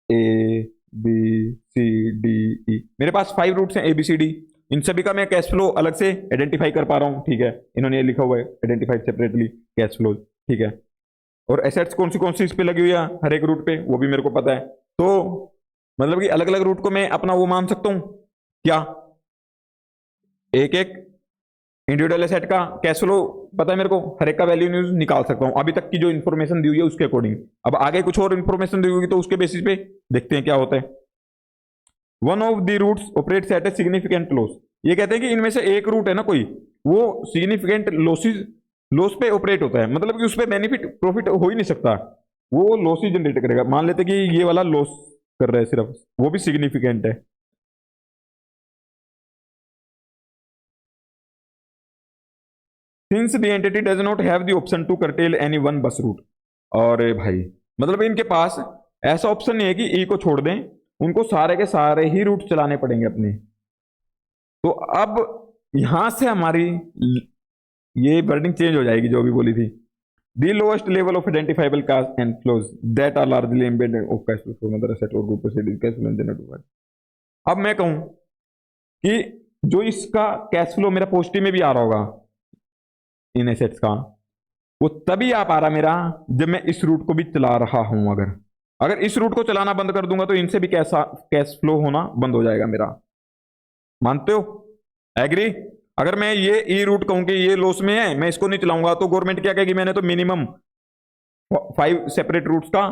A B C D E, मेरे पास 5 रूट्स हैं ए बी सी डी, इन सभी का मैं कैश फ्लो अलग से आइडेंटिफाई कर पा रहा हूँ, ठीक है। इन्होंने ये लिखा हुआ है आइडेंटिफाइड सेपरेटली कैश फ्लो, ठीक है। और एसेट्स कौन सी इस पे लगी हुई है हर एक रूट पे, वो भी मेरे को पता है। तो मतलब कि अलग अलग रूट को मैं अपना वो मान सकता हूँ क्या, एक एक इंडिविजुअल एसेट का कैश फ्लो पता है मेरे को, हर एक का वैल्यू न्यूज निकाल सकता हूं अभी तक की जो इन्फॉर्मेशन दी हुई है उसके अकॉर्डिंग। अब आगे कुछ और इन्फॉर्मेशन दी होगी तो उसके बेसिस पे देखते हैं क्या होता है। One of the routes operates at a significant loss, ये कहते हैं कि इनमें से एक रूट है ना कोई, वो सिग्निफिकेंट लॉस पे ऑपरेट होता है, मतलब कि उस पर बेनिफिट प्रॉफिट हो ही नहीं सकता, वो लॉस ही जनरेट करेगा। मान लेते कि ये वाला लॉस कर रहा है सिर्फ, वो भी सिग्निफिकेंट है। Since the entity does not have the option to curtail any one bus route, और भाई मतलब इनके पास ऐसा ऑप्शन नहीं है कि ई को छोड़ दें, उनको सारे के सारे ही रूट चलाने पड़ेंगे अपने। तो अब यहां से हमारी ये वर्डिंग चेंज हो जाएगी जो भी बोली थी, the lowest level of identifiable cash and flows that are largely embedded of cash flow from other asset और group proceeding cash flow generated. अब मैं कहूं कि जो इसका कैश फ्लो मेरा पॉजिटिव में भी आ रहा होगा इन एसेट्स का, वो तभी आ पा रहा मेरा जब मैं इस रूट को भी चला रहा हूं। अगर इस रूट को चलाना बंद कर दूंगा तो इनसे भी कैश फ्लो होना बंद हो जाएगा मेरा। मानते हो? एग्री? अगर मैं ये ई रूट कहूं कि ये लॉस में है, मैं इसको नहीं चलाऊंगा, तो गवर्नमेंट क्या कहेगी, मैंने तो मिनिमम 5 सेपरेट रूट्स का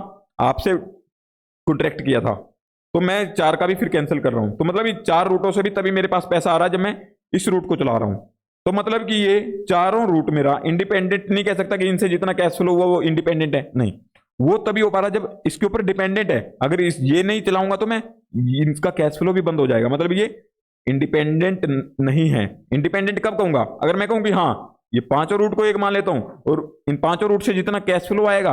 आपसे कॉन्ट्रैक्ट किया था, तो मैं 4 का भी फिर कैंसिल कर रहा हूं। तो मतलब ये 4 रूटों से भी तभी मेरे पास पैसा आ रहा है जब मैं इस रूट को चला रहा हूं। तो मतलब कि ये चारों रूट मेरा इंडिपेंडेंट, नहीं कह सकता कि इनसे जितना कैश फ्लो हुआ वो इंडिपेंडेंट है, नहीं, वो तभी हो पा रहा जब इसके ऊपर डिपेंडेंट है। अगर ये नहीं चलाऊंगा तो मैं इसका कैश फ्लो भी बंद हो जाएगा, मतलब ये इंडिपेंडेंट नहीं है। इंडिपेंडेंट कब कहूंगा, अगर मैं कहूं कि हाँ ये 5 रूट को एक मान लेता हूं और इन 5 रूट से जितना कैश फ्लो आएगा,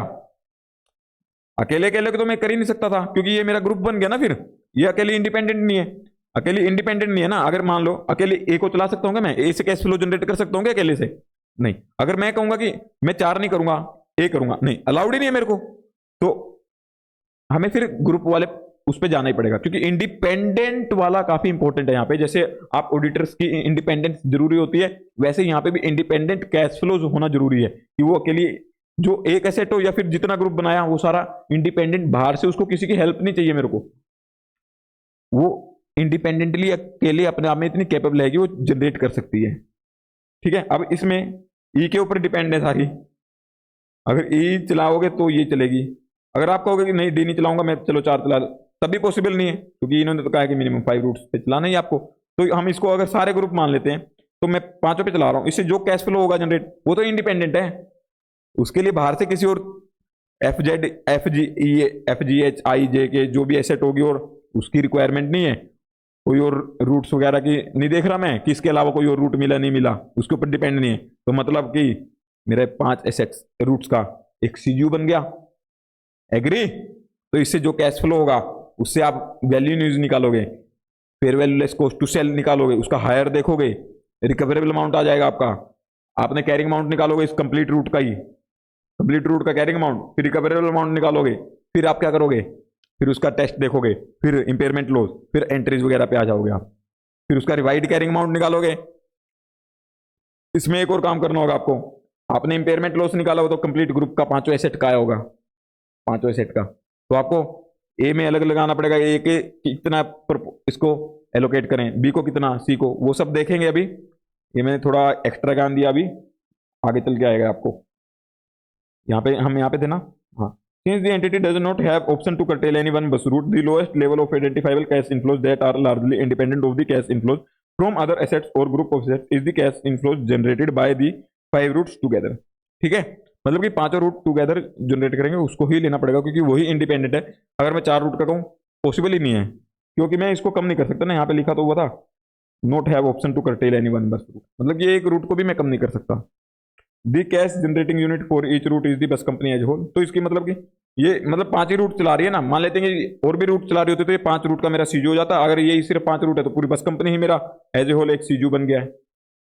अकेले अकेले तो मैं कर ही नहीं सकता था क्योंकि ये मेरा ग्रुप बन गया ना, फिर ये अकेले इंडिपेंडेंट नहीं है, अकेले इंडिपेंडेंट नहीं है ना। अगर मान लो अकेले ए को चला सकता हूँ मैं, ए से कैश फ्लो जनरेट कर सकता हूँ अकेले से, नहीं। अगर मैं कहूंगा कि मैं 4 नहीं करूंगा, ए करूंगा, नहीं, अलाउड ही नहीं है मेरे को, तो हमें फिर ग्रुप वाले उस पर जाना ही पड़ेगा, क्योंकि इंडिपेंडेंट वाला काफी इंपॉर्टेंट है यहाँ पे। जैसे आप ऑडिटर्स की इंडिपेंडेंस जरूरी होती है, वैसे यहाँ पे भी इंडिपेंडेंट कैश फ्लो होना जरूरी है कि वो अकेले जो एक एसेट हो या फिर जितना ग्रुप बनाया वो सारा इंडिपेंडेंट, बाहर से उसको किसी की हेल्प नहीं चाहिए मेरे को, वो इंडिपेंडेंटली अकेले अपने आप में इतनी कैपेबल है कि वो जनरेट कर सकती है, ठीक है। अब इसमें ई के ऊपर डिपेंड है सारी, अगर ई चलाओगे तो ये चलेगी, अगर आप कहोगे कि नहीं डी नहीं चलाऊंगा मैं, चलो 4 चला, तभी पॉसिबल नहीं है, क्योंकि इन्होंने तो कहा है कि मिनिमम 5 रूट्स पे चलाना ही आपको। तो हम इसको अगर सारे ग्रुप मान लेते हैं तो मैं 5 पे चला रहा हूँ, इससे जो कैश फ्लो होगा जनरेट वो तो इंडिपेंडेंट है, उसके लिए बाहर से किसी और एफ जी एच आई जे के जो भी एसेट होगी और उसकी रिक्वायरमेंट नहीं है, कोई और रूट्स वगैरह की नहीं देख रहा मैं कि इसके अलावा कोई और रूट मिला नहीं मिला, उसके ऊपर डिपेंड नहीं है। तो मतलब कि मेरे 5 एसेट्स रूट्स का एक सीयू बन गया, एग्री? तो इससे जो कैश फ्लो होगा उससे आप वैल्यू न्यूज निकालोगे, fair value less cost to sell निकालोगे, उसका हायर देखोगे, रिकवरेबल अमाउंट आ जाएगा आपका, आपने कैरिंग अमाउंट निकालोगे इस कंप्लीट रूट का ही, कंप्लीट रूट का कैरिंग अमाउंट, फिर रिकवरेबल अमाउंट निकालोगे, फिर आप क्या करोगे, फिर उसका टेस्ट देखोगे, फिर इंपेयरमेंट लॉस, फिर एंट्रीज वगैरह पे आ जाओगे आप, फिर उसका रिवाइड कैरिंग अमाउंट निकालोगे। इसमें एक और काम करना होगा आपको, आपने इंपेयरमेंट लॉस निकाला हो तो कंप्लीट ग्रुप का 5 एसेट का होगा, 5 एसेट का, तो आपको ए में अलग लगाना पड़ेगा, ए के कितना इसको एलोकेट करें, बी को कितना, सी को, वो सब देखेंगे। अभी ये मैंने थोड़ा एक्स्ट्रा ज्ञान दिया, अभी आगे चल के आएगा आपको। यहाँ पे हम यहाँ पे थे ना, हाँ। Since the entity does not have option to curtail any one bus route, the lowest level of identifiable cash inflows that are largely independent of the cash inflows from other assets or group of assets is the cash inflows generated by the 5 routes together, ठीक है। मतलब कि 5 root together generate करेंगे, उसको ही लेना पड़ेगा क्योंकि वही इंडिपेंडेंट है। अगर मैं 4 रूट का कहूँ पॉसिबल ही नहीं है, क्योंकि मैं इसको कम नहीं कर सकता ना, यहाँ पे लिखा तो हुआ था not have option to curtail any one bus route, मतलब ये एक रूट को भी मैं कम नहीं कर सकता। The cash generating unit for each route is the bus company as whole, तो इसकी मतलब कि ये मतलब 5 ही रूट चला रही है ना, मान लेते हैं कि और भी रूट चला रही होती तो ये 5 रूट का मेरा सीजू हो जाता, अगर ये सिर्फ 5 रूट है तो पूरी बस कंपनी ही मेरा एज ए होल एक सीजू बन गया है।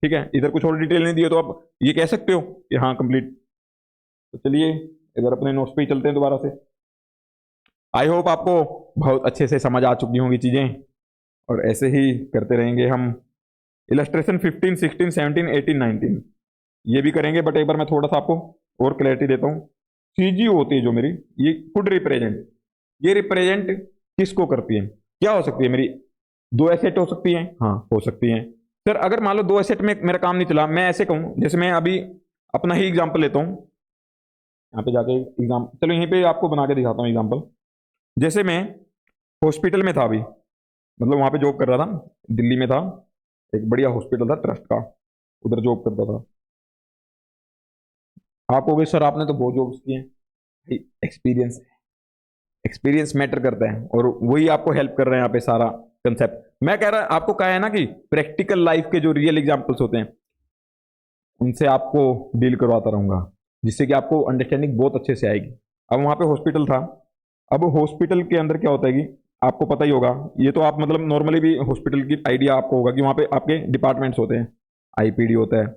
ठीक है, इधर कुछ और डिटेल नहीं दी है तो आप ये कह सकते हो कि हाँ कंप्लीट। तो चलिए इधर अपने नोट्स पे ही चलते हैं दोबारा से। आई होप आपको बहुत अच्छे से समझ आ चुकी होंगी चीज़ें, और ऐसे ही करते रहेंगे हम। इलस्ट्रेशन 15, 16, 17, 18, 19 ये भी करेंगे, बट एक बार मैं थोड़ा सा आपको और क्लैरिटी देता हूँ। सीजी होती है जो मेरी, ये कुड रिप्रेजेंट, ये रिप्रेजेंट किसको करती है? क्या हो सकती है मेरी? दो एसेट हो सकती हैं, हाँ हो सकती हैं। सर अगर मान लो दो एसेट में मेरा काम नहीं चला, मैं ऐसे कहूँ, जैसे मैं अभी अपना ही एग्जाम्पल लेता हूँ, यहाँ पे जाके एग्जाम, चलो यहीं पे आपको बना के दिखाता हूँ एग्जाम्पल। जैसे मैं हॉस्पिटल में था अभी, मतलब वहाँ पे जॉब कर रहा था, दिल्ली में था, एक बढ़िया हॉस्पिटल था ट्रस्ट का, उधर जॉब करता था। आप कहोगे सर आपने तो बहुत जॉब्स की हैं। एक्सपीरियंस, एक्सपीरियंस मैटर करता है, और वही आपको हेल्प कर रहे हैं यहाँ पे सारा कंसेप्ट। मैं कह रहा आपको कहा है ना कि प्रैक्टिकल लाइफ के जो रियल एग्जांपल्स होते हैं उनसे आपको डील करवाता रहूंगा, जिससे कि आपको अंडरस्टैंडिंग बहुत अच्छे से आएगी। अब वहाँ पे हॉस्पिटल था, अब हॉस्पिटल के अंदर क्या होता है कि आपको पता ही होगा, ये तो आप मतलब नॉर्मली भी हॉस्पिटल की आइडिया आपको होगा कि वहाँ पे आपके डिपार्टमेंट्स होते हैं। आईपीडी होता है,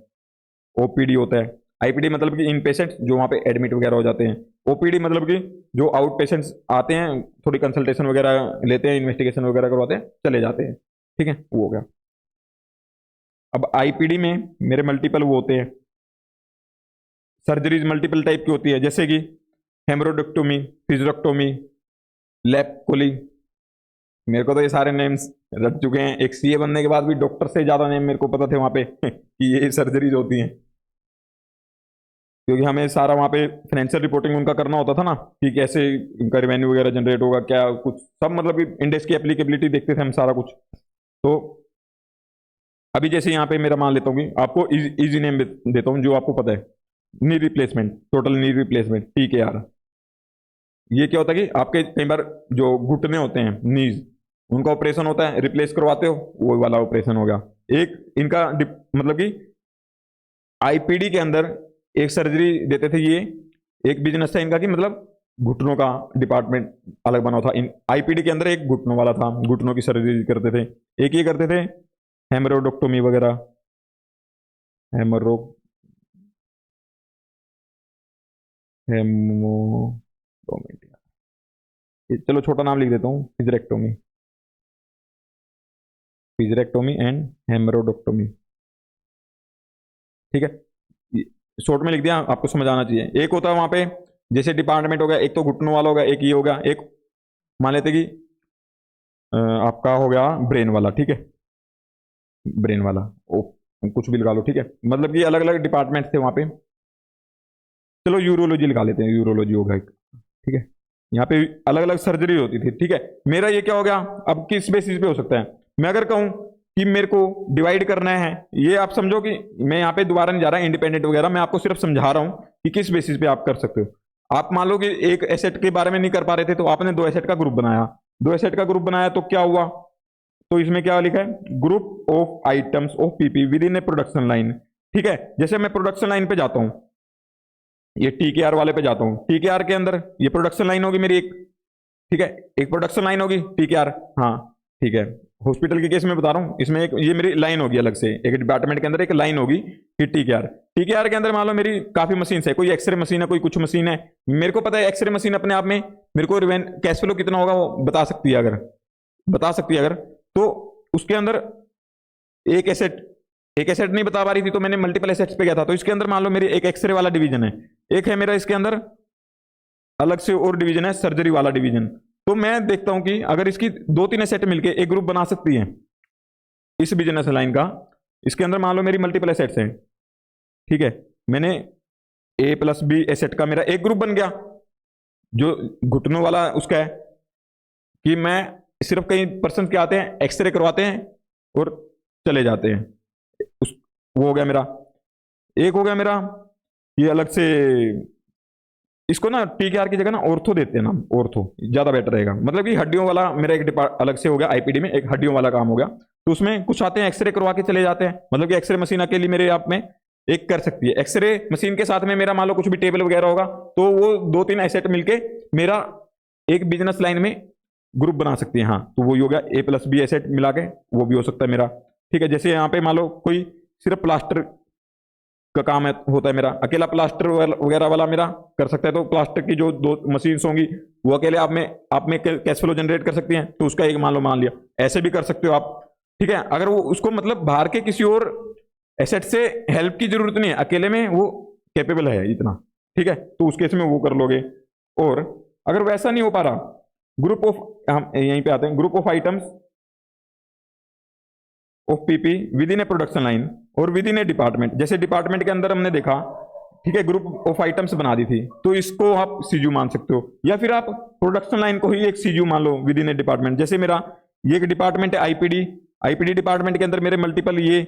ओपीडी होता है। आईपीडी मतलब कि इन पेशेंट्स जो वहाँ पे एडमिट वगैरह हो जाते हैं। ओपीडी मतलब कि जो आउट पेशेंट्स आते हैं, थोड़ी कंसल्टेशन वगैरह लेते हैं, इन्वेस्टिगेशन वगैरह करवाते हैं, चले जाते हैं, ठीक है, वो हो गया। अब आईपीडी में मेरे मल्टीपल वो होते हैं, सर्जरीज मल्टीपल टाइप की होती है, जैसे कि हेमरोडेक्टोमी, फिजियोटोमी, लैप्रोकोली। मेरे को तो ये सारे नेम्स रट चुके हैं, एक सीए बनने के बाद भी डॉक्टर से ज्यादा नेम मेरे को पता थे वहाँ पे कि ये सर्जरीज होती हैं, क्योंकि हमें सारा वहाँ पे फाइनेंशियल रिपोर्टिंग उनका करना होता था ना, कि कैसे इनका रेवेन्यू वगैरह जनरेट होगा, क्या कुछ सब, मतलब कि इंडेक्स की एप्लीकेबिलिटी देखते थे हम सारा कुछ। तो अभी जैसे यहाँ पे मेरा मान लेता हूँ कि आपको इजी नेम देता हूँ जो आपको पता है, knee replacement, total knee replacement, TKR। ये क्या होता है कि आपके कई बार जो घुटने होते हैं, नीज, उनका ऑपरेशन होता है, रिप्लेस करवाते हो, वो वाला ऑपरेशन हो गया। एक इनका मतलब कि आईपीडी के अंदर एक सर्जरी देते थे ये, एक बिजनेस था इनका कि मतलब घुटनों का डिपार्टमेंट अलग बना था। इन आईपीडी के अंदर एक घुटनों वाला था, घुटनों की सर्जरी करते थे। एक ये करते थे हेमरोडोक्टोमी वगैरह, हेमरो चलो छोटा नाम लिख देता हूँ, फिजरेक्टोमी, फिजरेक्टोमी एंड हेमरोडोक्टोमी, ठीक है, शॉर्ट में लिख दिया, आपको समझ आना चाहिए। एक होता है वहां पे जैसे डिपार्टमेंट हो गया, एक तो घुटनों वाला होगा, एक ये होगा, एक मान लेते कि आपका हो गया ब्रेन वाला, ठीक है, ब्रेन वाला, ओ कुछ भी लगा लो, ठीक है, मतलब कि अलग अलग डिपार्टमेंट थे वहां पे। चलो यूरोलॉजी लगा लेते हैं, यूरोलॉजी होगा एक, ठीक है, यहाँ पे अलग अलग सर्जरी होती थी, ठीक है। मेरा ये क्या हो गया, अब किस बेसिस पे हो सकता है? मैं अगर कहूँ कि मेरे को डिवाइड करना है, ये आप समझो कि मैं यहाँ पे दोबारा नहीं जा रहा इंडिपेंडेंट वगैरह, मैं आपको सिर्फ समझा रहा हूँ कि किस बेसिस पे आप कर सकते हो। आप मान लो कि एक एसेट के बारे में नहीं कर पा रहे थे, तो आपने दो एसेट का ग्रुप बनाया, दो एसेट का ग्रुप बनाया तो क्या हुआ, तो इसमें क्या लिखा है, group of items of PP with in A production line, ठीक है। जैसे मैं प्रोडक्शन लाइन पे जाता हूँ, ये TKR वाले पे जाता हूँ, TKR के अंदर ये प्रोडक्शन लाइन होगी मेरी एक, ठीक है, एक प्रोडक्शन लाइन होगी TKR, हाँ ठीक है। हॉस्पिटल के केस में बता रहा हूँ, इसमें एक ये मेरी लाइन होगी अलग से, एक डिपार्टमेंट के अंदर एक लाइन होगी कि TKR के अंदर मान लो मेरी काफी मशीन है, कोई एक्सरे मशीन है, कोई कुछ मशीन है, मेरे को पता है एक्सरे मशीन अपने आप में मेरे को कैश फ्लो कितना होगा वो बता सकती है, अगर बता सकती है अगर, तो उसके अंदर एक एसेट नहीं बता पा रही थी, तो मैंने मल्टीपल एसेट्स पे गया था। तो इसके अंदर मान लो मेरी एक एक्सरे वाला डिवीजन है, एक है मेरा इसके अंदर अलग से और डिवीजन है सर्जरी वाला डिवीजन। तो मैं देखता हूं कि अगर इसकी दो तीन एसेट मिलके एक ग्रुप बना सकती है इस बिजनेस लाइन का, इसके अंदर मान लो मेरी मल्टीपल एसेट्स हैं, ठीक है, मैंने A+B एसेट का मेरा एक ग्रुप बन गया, जो घुटनों वाला उसका है कि मैं सिर्फ कई पर्सन के आते हैं, एक्सरे करवाते हैं और चले जाते हैं, उस वो हो गया मेरा। एक हो गया मेरा ये अलग से, इसको ना TKR की जगह ना ऑर्थो देते हैं नाम, ऑर्थो ज्यादा बेटर रहेगा, मतलब कि हड्डियों वाला मेरा एक अलग से हो गया, आईपीडी में एक हड्डियों वाला काम हो गया। तो उसमें कुछ आते हैं एक्सरे करवा के चले जाते हैं, मतलब कि एक्सरे मशीन अकेली मेरे आप में एक कर सकती है, एक्सरे मशीन के साथ में मेरा मान लो कुछ भी टेबल वगैरह होगा, तो वो दो तीन एसेट मिलके मेरा एक बिजनेस लाइन में ग्रुप बना सकती है, हाँ, तो वो हो गया A+B एसेट मिला के, वो भी हो सकता है मेरा, ठीक है। जैसे यहाँ पे मान लो कोई सिर्फ प्लास्टर का काम है, होता है मेरा, अकेला प्लास्टर वगैरह वाला मेरा कर सकता है, तो प्लास्टर की जो 2 मशीन्स होंगी वो अकेले आप में कैश फ्लो जनरेट कर सकती हैं, तो उसका एक मान लिया। ऐसे भी कर सकते हो आप, ठीक है। अगर वो उसको मतलब बाहर के किसी और एसेट से हेल्प की जरूरत नहीं है, अकेले में वो कैपेबल है इतना, ठीक है, तो उस केस में वो कर लोगे। और अगर वैसा नहीं हो पा रहा, ग्रुप ऑफ, हम यहीं पे आते हैं, group of items of PP with in A production line और विद इन ए डिपार्टमेंट। जैसे डिपार्टमेंट के अंदर हमने देखा, ठीक है, ग्रुप ऑफ आइटम्स बना दी थी, तो इसको आप सीजू मान सकते हो, या फिर आप प्रोडक्शन लाइन को ही एक सीजू मान लो विद इन ए डिपार्टमेंट। जैसे मेरा ये एक डिपार्टमेंट है आईपीडी डिपार्टमेंट के अंदर मेरे मल्टीपल ये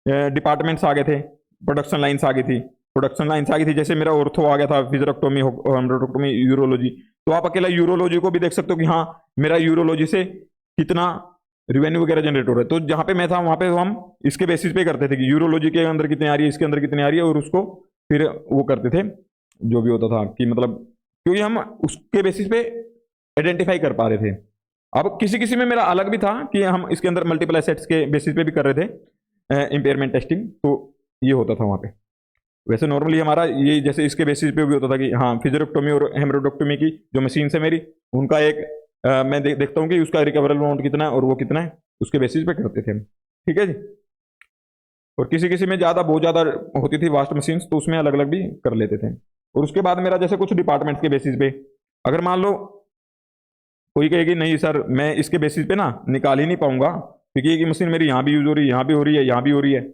डिपार्टमेंट्स आ गए थे, प्रोडक्शन लाइन्स आ गई थी, जैसे मेरा ऑर्थो आ गया था, फिजियोटॉमी, हेमरोटॉमी, यूरोलॉजी। तो आप अकेला यूरोलॉजी को भी देख सकते हो कि हाँ मेरा यूरोलॉजी से कितना रिवेन्यू वगैरह जनरेट हो रहा है। तो जहां पे मैं था वहां पे हम इसके बेसिस पे करते थे कि यूरोलॉजी के अंदर कितनी आ रही है, इसके अंदर कितनी आ रही है, और उसको फिर वो करते थे जो भी होता था कि मतलब, क्योंकि हम उसके बेसिस पे आइडेंटिफाई कर पा रहे थे। अब किसी किसी में मेरा अलग भी था कि हम इसके अंदर मल्टीपल एसेट्स के बेसिस पे भी कर रहे थे इंपेयरमेंट टेस्टिंग, तो ये होता था वहां पे। वैसे नॉर्मली हमारा ये जैसे इसके बेसिस पे भी होता था कि हाँ फिजियोटॉमी और हेमरोडक्टोमी की जो मशीन है मेरी, उनका एक मैं देखता हूँ कि उसका रिकवरेबल अमाउंट कितना है और वो कितना है, उसके बेसिस पे करते थे हम, ठीक है जी। और किसी किसी में ज़्यादा, बहुत ज़्यादा होती थी वास्ट मशीन्स, तो उसमें अलग अलग भी कर लेते थे। और उसके बाद मेरा जैसे कुछ डिपार्टमेंट्स के बेसिस पे, अगर मान लो कोई कहेगी नहीं सर मैं इसके बेसिस पे ना निकाल ही नहीं पाऊंगा, क्योंकि एक मशीन मेरी यहाँ भी यूज हो रही है, यहाँ भी हो रही है, यहाँ भी हो रही है,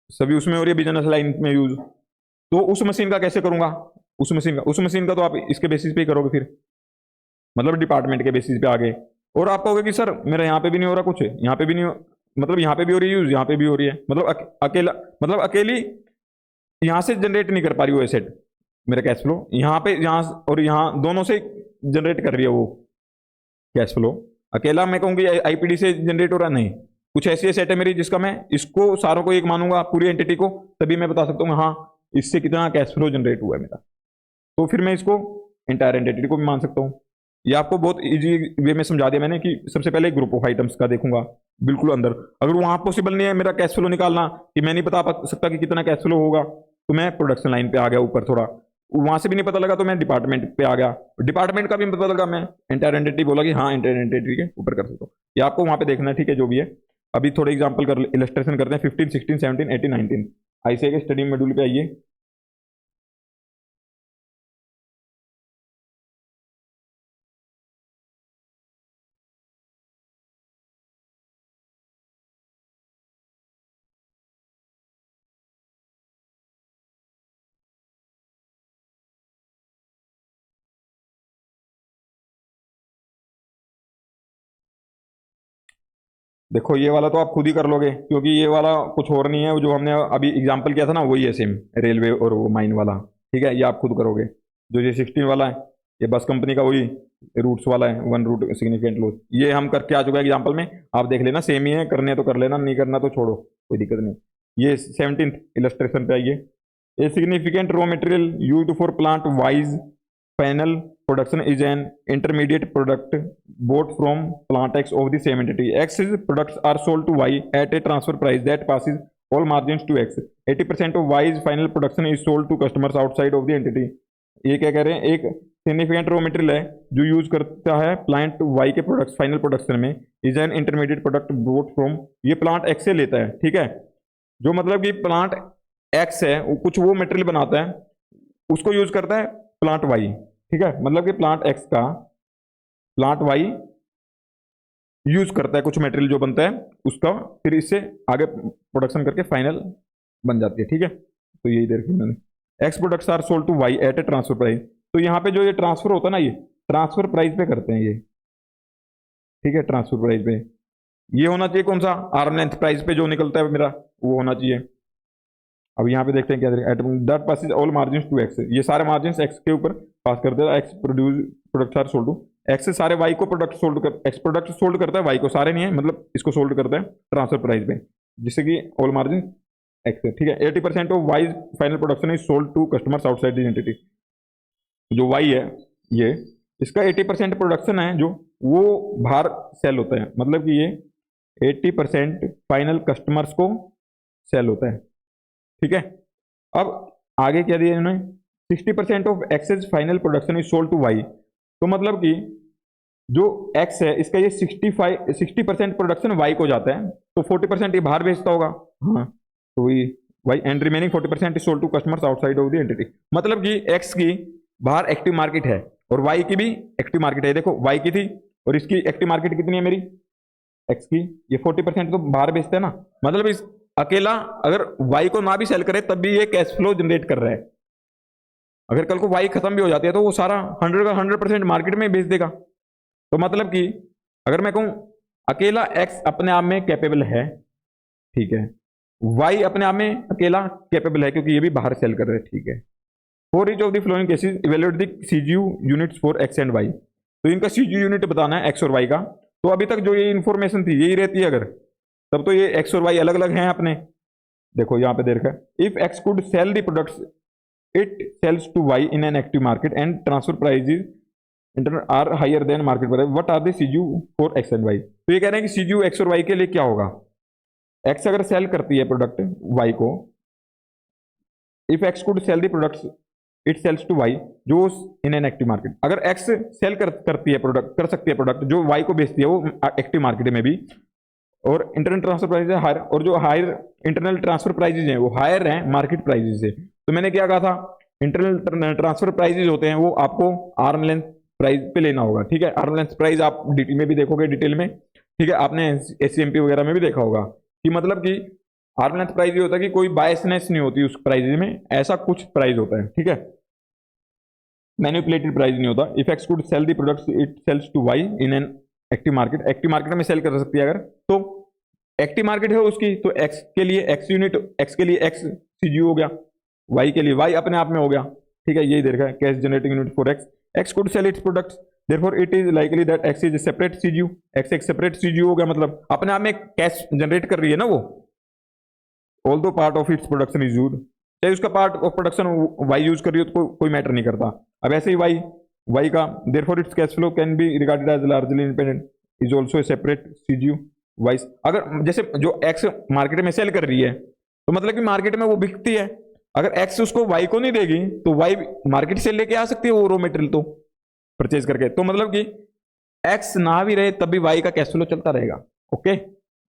सभी उसमें हो रही है बिजनेस लाइन में यूज, तो उस मशीन का कैसे करूंगा? उस मशीन का तो आप इसके बेसिस पे ही करोगे फिर, मतलब डिपार्टमेंट के बेसिस पे आगे। और आप कहोगे कि सर मेरा यहाँ पे भी नहीं हो रहा कुछ, यहाँ पे भी नहीं हो, मतलब यहाँ पे भी हो रही है यूज, यहाँ पे भी हो रही है, मतलब अकेला, मतलब अकेली यहाँ से जनरेट नहीं कर पा रही वो एसेट, मेरा कैश फ्लो यहाँ पे, यहाँ और यहाँ दोनों से जनरेट कर रही है वो कैश फ्लो। अकेला मैं कहूँगी आईपीडी से जनरेट हो रहा नहीं, कुछ ऐसी एसेट है मेरी जिसका मैं इसको सारों को एक मानूंगा, पूरी एंटिटी को, तभी मैं बता सकता हूँ हाँ इससे कितना कैश फ्लो जनरेट हुआ है मेरा, तो फिर मैं इसको एंटायर एंटिटी को भी मान सकता हूँ। ये आपको बहुत इजी वे में समझा दिया मैंने कि सबसे पहले ग्रुप ऑफ आइटम्स का देखूंगा बिल्कुल अंदर। अगर वहां पॉसिबल नहीं है मेरा कैश फ्लो निकालना, कि मैं नहीं बता सकता कि कितना कैश फ्लो होगा, तो मैं प्रोडक्शन लाइन पे आ गया ऊपर थोड़ा, वहां से भी नहीं पता लगा तो मैं डिपार्टमेंट पे आ गया, डिपार्टमेंट का भी पता लगा, मैं एंटायर एंटिटी बोला कि हाँ एंटायर एंटिटी के ऊपर कर सकता हूँ। ये आपको वहां पे देखना है, ठीक है, जो भी है। अभी थोड़े एग्जाम्पल कर इलस्ट्रेशन करते हैं, 15, 16, 17, 18, 19 आईसीए के स्टडी मॉड्यूल पे आइए। देखो ये वाला तो आप खुद ही कर लोगे, क्योंकि ये वाला कुछ और नहीं है, जो हमने अभी एग्जाम्पल किया था ना वही है सेम, रेलवे और वो माइन वाला, ठीक है, ये आप खुद करोगे। जो ये 16 वाला है ये बस कंपनी का वही रूट्स वाला है, 1 रूट सिग्निफिकेंट लॉस, ये हम करके आ चुके हैं एग्जाम्पल में, आप देख लेना सेम ही है, करने तो कर लेना, नहीं करना तो छोड़ो, कोई दिक्कत नहीं। ये 17th इलस्ट्रेशन पे आइए। A significant raw material used for plant wise final production is an intermediate product bought from plant X of the same entity. X's products are sold to Y at a transfer price that passes all margins to X. 80% of Y's final production is sold to customers outside of the entity. ये क्या कह रहे हैं, एक significant raw material है जो use करता है प्लांट वाई के प्रोडक्ट फाइनल प्रोडक्शन में, is an intermediate product boat from, ये प्लांट एक्स से लेता है, ठीक है, जो मतलब कि प्लांट एक्स है कुछ वो मटेरियल बनाता है, उसको यूज करता है प्लांट वाई, ठीक है, मतलब कि प्लांट एक्स का प्लांट वाई यूज करता है कुछ मटेरियल जो बनता है उसका, फिर इससे आगे प्रोडक्शन करके फाइनल बन जाती है, ठीक है। तो यही देख मैंने, X products are sold to Y at a transfer price, तो यहाँ पे जो ये ट्रांसफर होता है ना, ये ट्रांसफर प्राइस पे करते हैं ये, ठीक है, ट्रांसफर प्राइस पे ये होना चाहिए कौन सा, आर्म लेंथ प्राइस पे जो निकलता है मेरा वो होना चाहिए। अब यहाँ पे देखते हैं क्या that passes all margin to X, ये सारे मार्जिन एक्स के ऊपर पास करते हैं, X produce product are sold to X से सारे वाई को प्रोडक्ट सोल्ड कर, एक्स प्रोडक्ट सोल्ड करता है वाई को, सारे नहीं है मतलब इसको सोल्ड करता है ट्रांसफर प्राइस पे, जिससे कि ऑल मार्जिन एक्स है, ठीक है। 80% of Y final production is sold to customers outside the entity, जो वाई है ये इसका 80% प्रोडक्शन है जो वो बाहर सेल होता है, मतलब कि ये 80% फाइनल कस्टमर्स को सेल होता है, ठीक है। अब आगे क्या दिया इन्होंने, 60% of X's final production is sold to Y. तो मतलब कि जो एक्स है इसका ये 60% प्रोडक्शन वाई को जाता है, तो 40% ये बाहर बेचता होगा, हाँ, तो वही Y and remaining 40% is sold to customers outside of the entity. मतलब कि एक्स की बाहर एक्टिव मार्केट है और वाई की भी एक्टिव मार्केट है। देखो वाई की थी और इसकी एक्टिव मार्केट कितनी है मेरी एक्स की, ये 40% तो बाहर बेचता है ना। मतलब इस अकेला अगर वाई को ना भी सेल करे तब भी ये कैश फ्लो जनरेट कर रहा है। अगर कल को वाई खत्म भी हो जाती है तो वो सारा 100 का 100% मार्केट में बेच देगा। तो मतलब कि अगर मैं कहूं अकेला एक्स अपने आप में कैपेबल है, ठीक है, वाई अपने आप में अकेला कैपेबल है क्योंकि ये भी बाहर सेल कर रहे हैं, ठीक है। For each of the flowing cases evaluate the CGU units for X and Y. तो इनका सीजीयू यूनिट बताना है एक्स और वाई का। तो अभी तक जो ये इंफॉर्मेशन थी यही रहती है अगर, तब तो ये एक्स और वाई अलग अलग हैं अपने। देखो यहाँ पे देखा, if X could sell the products it sells to Y in an active market and transfer prices internal are higher than market price, what are the CGU for X and Y. तो ये कह रहे हैं कि CGU x और Y के लिए क्या होगा। एक्स अगर सेल करती है प्रोडक्ट वाई को, if X could sell the products it sells to Y जो इन एन एक्टिव मार्केट, अगर एक्स सेल करती है प्रोडक्ट, कर सकती है प्रोडक्ट जो वाई को बेचती है वो एक्टिव मार्केट में भी, और इंटरनल ट्रांसफर प्राइस है हायर, और जो हायर इंटरनल ट्रांसफर प्राइजेज हैं वो हायर हैं मार्केट प्राइजेज से। तो मैंने क्या कहा था, इंटरनल ट्रांसफर प्राइजेज होते हैं वो आपको आर्म लेंथ प्राइस पे लेना होगा, ठीक है। आर्म लेंथ प्राइस आप डिटेल में भी देखोगे डिटेल में, ठीक है, आपने एससीएमपी वगैरह में भी देखा होगा कि मतलब कि आर्म लेंथ प्राइस ये होता है कि कोई बायसनेस नहीं होती उस प्राइस में, ऐसा कुछ प्राइस होता है, ठीक है, मैनिपुलेटेड प्राइस नहीं होता। If X could sell the products it sells to Y in an active market, active market में सेल कर सकती है अगर, तो एक्टिव मार्केट है उसकी, तो एक्स के लिए एक्स यूनिट, एक्स के लिए एक्स सीजीयू हो गया, वाई के लिए वाई अपने आप में हो गया, ठीक है। यही देखा है cash generating unit for X, X could sell its products therefore it is likely that X is separate CGU, X एक सेपरेट सीजीयू हो गया, मतलब अपने आप में कैश जनरेट कर रही है ना वो, although part of its production is use, चाहे उसका part of production Y use कर रही हो तो कोई मैटर नहीं करता। अब ऐसे ही वाई का therefore its cash flow can be regarded as largely independent is also a separate CGU wise. अगर जैसे जो एक्स मार्केट में सेल कर रही है तो मतलब कि मार्केट में वो बिकती है, अगर एक्स उसको वाई को नहीं देगी तो वाई मार्केट से लेके आ सकती है वो रॉ मटेरियल तो परचेज करके, तो मतलब कि एक्स ना भी रहे तब भी वाई का कैश फ्लो चलता रहेगा, ओके,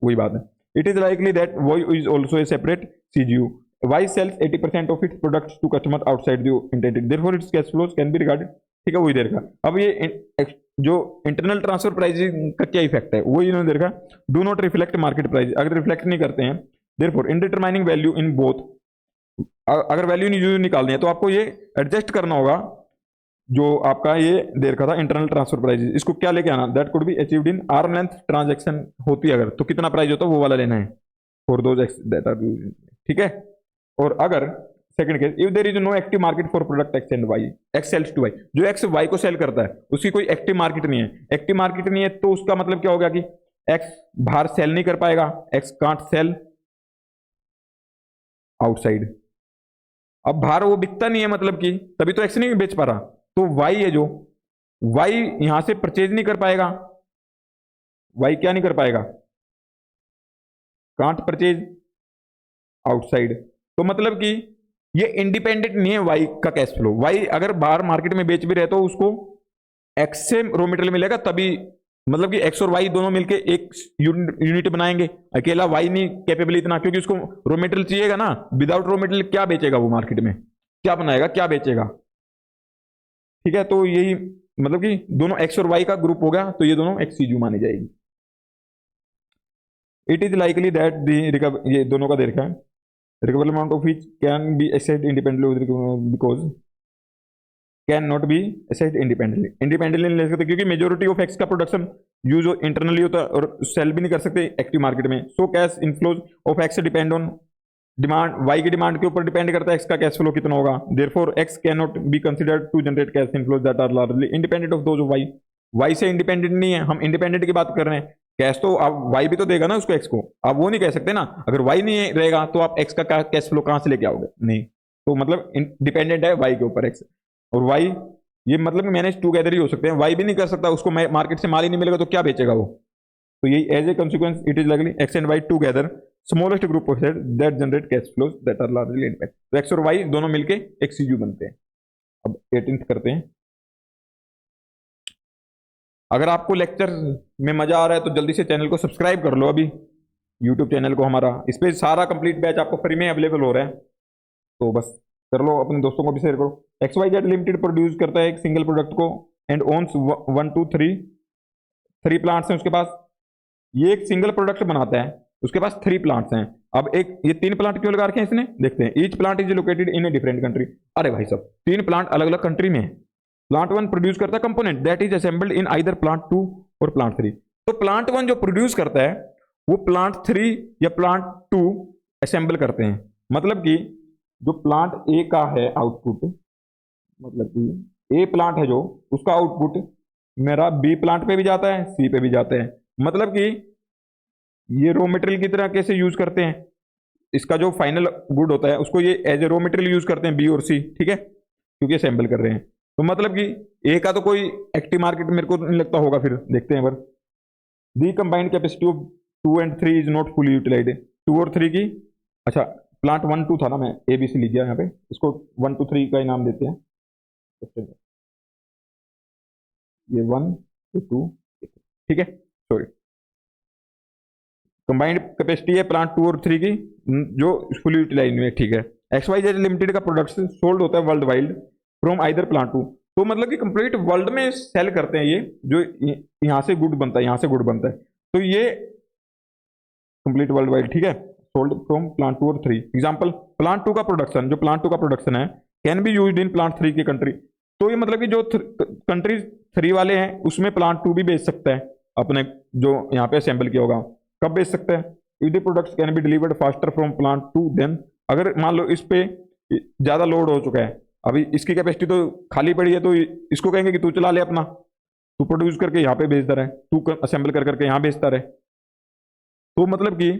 वही बात है। It is likely that Y is also a separate CGU, Y sells 80% of its products to customer outside the entity therefore its cash flows can be regarded, ठीक है, वही देखा। अब ये जो इंटरनल ट्रांसफर प्राइस का क्या इफेक्ट है वही इन्होंने देखा, do not reflect market price, अगर रिफ्लेक्ट नहीं करते हैं therefore in determining value in both, अगर वैल्यू नहीं निकालनी है तो आपको ये एडजस्ट करना होगा जो आपका ये दे रखा था इंटरनल ट्रांसफर प्राइस, इसको क्या लेके आना, that could be achieved in arm length transaction होती है अगर, तो कितना प्राइस होता है वो वाला लेना है for those X that are, ठीक है। और अगर second case if there is no active market for product X and Y, X sells to Y, जो एक्स वाई को सेल करता है उसकी कोई एक्टिव मार्केट नहीं है, एक्टिव मार्केट नहीं है तो उसका मतलब क्या हो गया कि एक्स बाहर सेल नहीं कर पाएगा, एक्स कांट सेल आउटसाइड, अब बाहर वो बिकता नहीं है मतलब कि तभी तो एक्स नहीं बेच पा रहा, तो वाई है जो वाई यहां से परचेज नहीं कर पाएगा, वाई क्या नहीं कर पाएगा, कांट परचेज आउटसाइड, तो मतलब कि ये इंडिपेंडेंट नहीं है वाई का कैश फ्लो। वाई अगर बाहर मार्केट में बेच भी रहे तो उसको एक्स से रॉ मटेरियल मिलेगा तभी, मतलब कि एक्स और वाई दोनों मिलके एक यूनिट बनाएंगे, अकेला वाई नहीं कैपेबल इतना, क्योंकि उसको रॉ मटेरियल चाहिएगा ना, विदाउट रॉ मटेरियल क्या बेचेगा वो मार्केट में, क्या बनाएगा क्या बेचेगा, ठीक है। तो यही मतलब कि दोनों एक्स और वाई का ग्रुप हो गया तो ये दोनों एक्स सीजू मानी जाएगी। इट इज लाइकली दैट ये दोनों का देखा है recoverable amount of which can be assessed independently because can not be assessed independently नहीं ले सकते क्योंकि मेजोरिटी ऑफ एक्स का प्रोडक्शन यूज इंटरनली होता है और सेल भी नहीं कर सकते एक्टिव मार्केट में, so cash inflows of X depend on demand, Y की डिमांड के ऊपर डिपेंड करता है एक्स का कैश फ्लो कितना होगा, therefore X can not be considered to generate cash inflows that are largely independent of those of Y, Y से independent नहीं है, हम इंडिपेंडेंट की बात कर रहे हैं, कैश तो आप वाई भी तो देगा ना उसको एक्स को, आप वो नहीं कह सकते ना, अगर वाई नहीं रहेगा तो आप एक्स का कैश फ्लो कहां से लेके आओगे, नहीं, तो मतलब डिपेंडेंट है वाई के ऊपर एक्स, और वाई ये मतलब मैनेज टूगेदर ही हो सकते हैं, वाई भी नहीं कर सकता, उसको मार्केट से माल ही नहीं मिलेगा तो क्या बेचेगा वो, तो यही as a consequence it is likely X and Y together smallest group of asset that generate cash flows that are largely in fact. तो एक्स और वाई दोनों मिलके एक सीजू बनते हैं। अब 18th करते हैं। अगर आपको लेक्चर में मजा आ रहा है तो जल्दी से चैनल को सब्सक्राइब कर लो अभी, यूट्यूब चैनल को हमारा। इस पे सारा कंप्लीट बैच आपको फ्री में अवेलेबल हो रहा है, तो बस कर लो, अपने दोस्तों को भी शेयर करो। XYZ लिमिटेड प्रोड्यूस करता है एक सिंगल प्रोडक्ट को एंड ओन्स 1 2 3 प्लांट्स हैं उसके पास। ये एक सिंगल प्रोडक्ट बनाता है, उसके पास 3 प्लांट्स हैं। अब एक ये 3 प्लांट क्यों लगा रखे हैं इसने, देखते हैं। Each plant is located in a different country. अरे भाई साहब 3 प्लांट अलग अलग कंट्री में है। प्लांट 1 प्रोड्यूस करता है component that is assembled in either plant 2 और प्लांट 3। तो प्लांट 1 जो प्रोड्यूस करता है वो प्लांट 3 या प्लांट 2 असेंबल करते हैं। मतलब कि जो प्लांट ए का है आउटपुट, मतलब कि ए प्लांट है जो, उसका आउटपुट मेरा बी प्लांट पे भी जाता है, सी पे भी जाता है। मतलब कि ये रॉ मटेरियल की तरह कैसे यूज करते हैं, इसका जो फाइनल गुड होता है उसको ये as a raw material use करते हैं बी और सी, ठीक है, क्योंकि असेंबल कर रहे हैं। तो मतलब कि ए का तो कोई एक्टिव मार्केट मेरे को नहीं लगता होगा, फिर देखते हैं। पर the combined capacity of 2 and 3 is not fully utilised. 2 और 3 की, अच्छा प्लांट 1 2 था ना, मैं ए बी सी लिख गया यहाँ पे, इसको 1 2 3 का ही नाम देते हैं। ये 1 2 ठीक है, सॉरी। कंबाइंड कैपेसिटी है प्लांट 2 और 3 की जो फुली यूटिलाइज में, ठीक है। XYZ लिमिटेड का प्रोडक्ट सोल्ड होता है world wide from either plant 2। तो मतलब कि कंप्लीट वर्ल्ड में सेल करते हैं ये, जो यहाँ से गुड बनता है, यहाँ से गुड बनता है, तो ये कंप्लीट वर्ल्ड वाइड, ठीक है, सोल्ड फ्रॉम प्लांट 2 और 3। एग्जांपल प्लांट 2 का प्रोडक्शन, जो प्लांट 2 का प्रोडक्शन है can be used in plant 3 की कंट्री। तो ये मतलब कि जो कंट्री 3 वाले हैं उसमें प्लांट 2 भी बेच सकता है अपने, जो यहाँ पे असेंबल किया होगा। कब बेच सकता है, if the products can be delivered faster from plant 2 then, अगर मान लो इस पे ज्यादा लोड हो चुका है, अभी इसकी कैपेसिटी तो खाली पड़ी है, तो इसको कहेंगे कि तू चला ले अपना, तू प्रोड्यूस करके यहाँ पे बेचता रहे, तू असेंबल कर करके यहाँ बेचता रहे। तो मतलब कि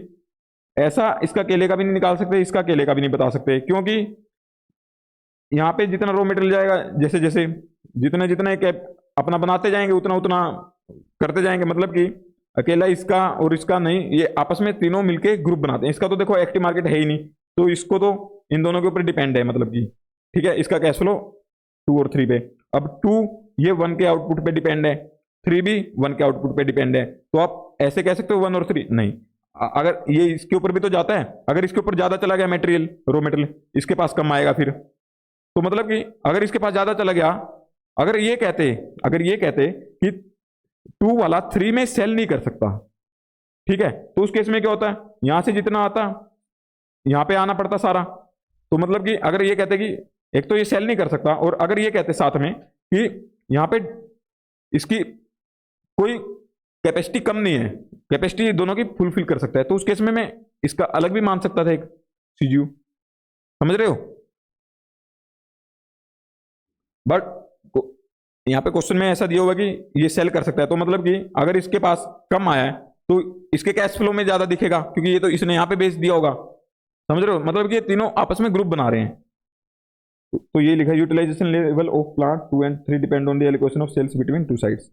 ऐसा इसका केले का भी नहीं निकाल सकते, इसका केले का भी नहीं बता सकते, क्योंकि यहाँ पे जितना रॉ मटेरियल जाएगा, जैसे जैसे जितने जितने अपना बनाते जाएंगे उतना उतना करते जाएंगे। मतलब कि अकेला इसका और इसका नहीं, ये आपस में तीनों मिलके ग्रुप बनाते हैं। इसका तो देखो एक्टिव मार्केट है ही नहीं, तो इसको तो इन दोनों के ऊपर डिपेंड है, मतलब कि ठीक है। इसका कैश फ्लो 2 और 3 पे, अब 2 ये 1 के आउटपुट पे डिपेंड है, 3 भी 1 के आउटपुट पे डिपेंड है। तो आप ऐसे कह सकते हो 1 और 3 नहीं, अगर ये इसके ऊपर भी तो जाता है, अगर इसके ऊपर ज्यादा चला गया मटेरियल, रॉ मटेरियल, इसके पास कम आएगा फिर। तो मतलब कि अगर इसके पास ज्यादा चला गया, अगर ये कहते कि 2 वाला 3 में सेल नहीं कर सकता, ठीक है, तो उस केस में क्या होता है, यहां से जितना आता यहां पे आना पड़ता सारा। तो मतलब कि अगर ये कहते कि एक तो ये सेल नहीं कर सकता, और अगर ये कहते साथ में कि यहां पे इसकी कोई कैपेसिटी कम नहीं है, कैपेसिटी दोनों की फुलफिल कर सकता है, तो उस केस में मैं इसका अलग भी मान सकता था एक सीजीयू, समझ रहे हो। बट यहाँ पे क्वेश्चन में ऐसा दिया होगा कि ये सेल कर सकता है, तो मतलब कि अगर इसके पास कम आया है तो इसके कैश फ्लो में ज्यादा दिखेगा, क्योंकि ये तो इसने यहाँ पे बेच दिया होगा, समझ रहे हो। मतलब कि ये तीनों आपस में ग्रुप बना रहे हैं। तो ये लिखा है utilization level of plant 2 and 3 depend on the allocation of sales between 2 sides.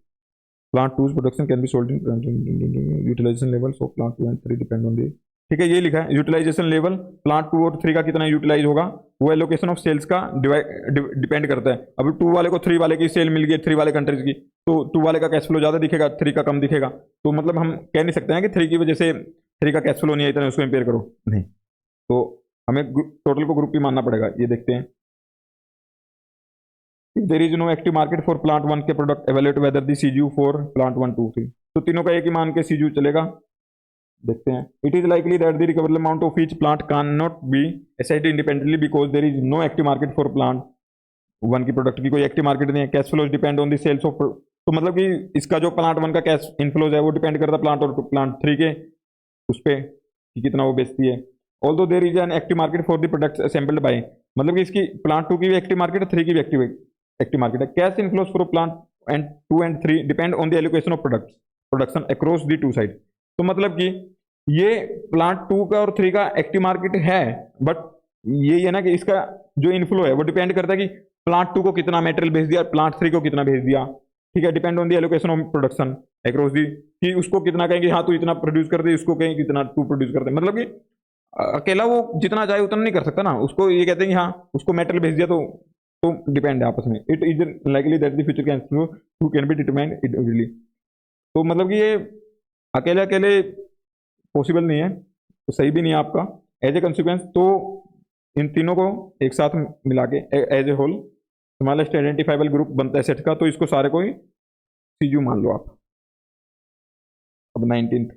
Plant 2 production can be sold in utilization levels of plant 2 and 3 depend on the, ठीक है, ये लिखा है यूटिलाइजेशन लेवल प्लांट 2 और 3 का कितना यूटिलाइज होगा, वो एलोकेशन ऑफ सेल्स का डिपेंड करता है। अब 2 वाले को 3 वाले की सेल मिल गई 3 वाले कंट्रीज की, तो 2 वाले का कैश फ्लो ज्यादा दिखेगा, 3 का कम दिखेगा। तो मतलब हम कह नहीं सकते हैं कि 3 की वजह से 3 का कैश फ्लो नहीं है इतना, उसको इंपेयर करो, नहीं। तो हमें टोटल को ग्रुप ही मानना पड़ेगा। ये देखते हैं, if there is no active market for plant 1 के product evaluate whether the CGU for plant 1 2 3, तो तीनों का एक ही मान के सीजीयू चलेगा। देखते हैं, it is likely that the recoverable amount of each plant can not be assessed independently because there is no active market for plant 1 की प्रोडक्ट की कोई एक्टिव मार्केट नहीं है। Cash flows depend on the sales of, तो मतलब कि इसका जो प्लांट 1 का कैश इनफ्लोज है वो डिपेंड करता है प्लांट और प्लांट 3 के उस पर कि कितना वो बेचती है। Although there is an active market for the products assembled by, मतलब कि इसकी प्लांट 2 की भी एक्टिव मार्केट है, 3 की भी एक्टिव मार्केट है। Cash inflows for plant 2 and 3 depend on the allocation of production across the 2 side. तो मतलब कि ये प्लांट 2 का और 3 का एक्टिव मार्केट है, बट ये है ना कि इसका जो इनफ्लो है वो डिपेंड करता है कि प्लांट 2 को कितना मटेरियल भेज दिया, प्लांट 3 को कितना भेज दिया। ठीक है, depend on the allocation of production across the, कि उसको कितना कहेंगे हाँ तू इतना प्रोड्यूस कर दे, उसको कहेंगे कितना तू प्रोड्यूस कर दे, मतलब कि अकेला वो जितना चाहे उतना नहीं कर सकता ना, उसको ये कहते हैं कि हाँ उसको मेटल भेज दिया तो डिपेंड है आपस में। It is likely that the future can flow who can be determined individually. तो मतलब कि ये अकेले अकेले पॉसिबल नहीं है, तो सही भी नहीं है आपका एज ए कंसिक्वेंस। तो इन तीनों को एक साथ मिला के as a whole smallest identifiable group बनता है सेट का, तो इसको सारे को ही सीयू मान लो आप। अब 19th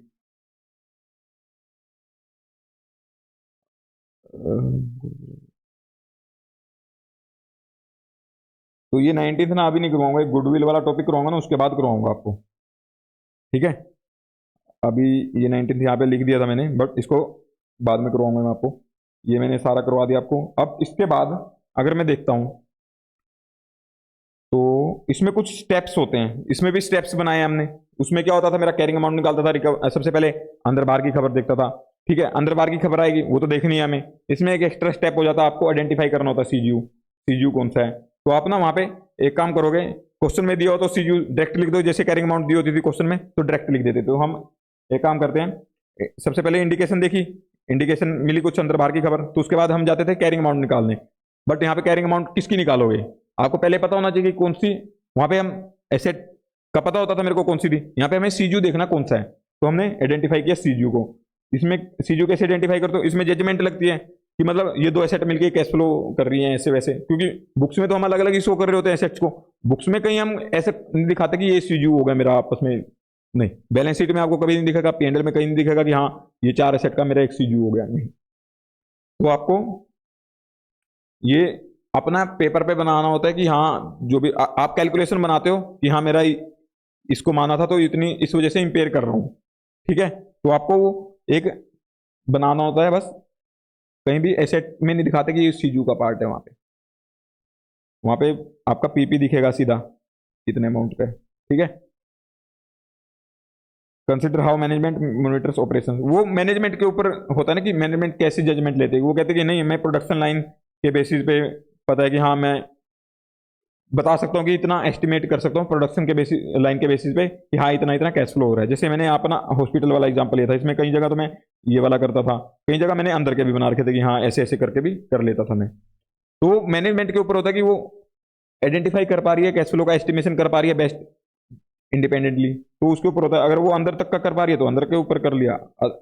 तो ये 19th ना अभी नहीं करवाऊंगा, एक गुडविल वाला टॉपिक करवाऊंगा ना उसके बाद करवाऊंगा आपको, ठीक है। अभी ये 19th यहाँ पे लिख दिया था मैंने, बट इसको बाद में करवाऊंगा मैं आपको। ये मैंने सारा करवा दिया आपको। अब इसके बाद अगर मैं देखता हूँ तो इसमें कुछ स्टेप्स होते हैं, इसमें भी स्टेप्स बनाए हैं हमने। उसमें क्या होता था, मेरा कैरिंग अमाउंट निकालता था, सबसे पहले अंदर बाहर की खबर देखता था, ठीक है। अंदर बाहर की खबर आएगी वो तो देखनी है हमें। इसमें एक एक्स्ट्रा स्टेप हो जाता है, आपको आइडेंटिफाई करना होता है सीजीयू, सीजीयू कौन सा है। तो आप ना वहाँ पे एक काम करोगे, क्वेश्चन में दिया हो तो सीजीयू डायरेक्ट लिख दो, जैसे कैरिंग अमाउंट दी होती थी क्वेश्चन में तो डायरेक्ट लिख देते। तो हम एक काम करते हैं, सबसे पहले इंडिकेशन देखी, इंडिकेशन मिली कुछ अंदर बाहर की खबर, तो उसके बाद हम जाते थे कैरिंग अमाउंट निकालने। बट यहाँ पे कैरिंग अमाउंट किसकी निकालोगे, आपको पहले पता होना चाहिए कि कौन सी, वहां पे हम एसेट का पता होता था मेरे को कौन सी थी, यहाँ पे हमें सीजू देखना कौन सा है, तो हमने आइडेंटिफाई किया सीजू को। इसमें सीजू कैसे आइडेंटिफाई करते हो, इसमें जजमेंट लगती है कि मतलब ये दो एसेट मिलके कैश फ्लो कर रही हैं ऐसे वैसे, क्योंकि बुक्स में तो हम अलग अलग ही शो कर रहे होते हैं एसेट्स को, बुक्स में कहीं हम ऐसे नहीं दिखाते कि ये सीजू होगा मेरा आपस में, नहीं। बैलेंस शीट में आपको कभी नहीं दिखेगा, पीएनएल में कहीं नहीं दिखेगा कि हाँ ये 4 एसेट का मेरा एक सीजू हो गया, नहीं। तो आपको ये अपना पेपर पे बनाना होता है कि हाँ जो भी आप कैलकुलेशन बनाते हो कि हाँ मेरा इसको माना था तो इतनी इस वजह से इंपेयर कर रहा हूँ, ठीक है। तो आपको वो एक बनाना होता है, बस कहीं भी एसेट में नहीं दिखाते कि ये सीजू का पार्ट है। वहां पे आपका पीपी दिखेगा सीधा इतने अमाउंट पे, ठीक है। Consider how management monitors operation, वो मैनेजमेंट के ऊपर होता है ना कि मैनेजमेंट कैसी जजमेंट लेते हैं। वो कहते हैं कि नहीं मैं प्रोडक्शन लाइन के बेसिस पे पता है कि हाँ मैं बता सकता हूँ कि इतना एस्टिमेट कर सकता हूँ प्रोडक्शन के बेसिस लाइन के बेसिस पे कि हाँ इतना इतना कैश फ्लो हो रहा है। जैसे मैंने अपना हॉस्पिटल वाला एग्जांपल लिया था, इसमें कई जगह तो मैं ये वाला करता था, कई जगह मैंने अंदर के भी बना रखे थे कि हाँ ऐसे ऐसे करके भी कर लेता था मैं। तो मैनेजमेंट के ऊपर होता है कि वो आइडेंटिफाई कर पा रही है कैश फ्लो का एस्टिमेशन कर पा रही है बेस्ट इंडिपेंडेंटली, तो उसके ऊपर होता है। अगर वो अंदर तक का कर पा रही है तो अंदर के ऊपर कर लिया,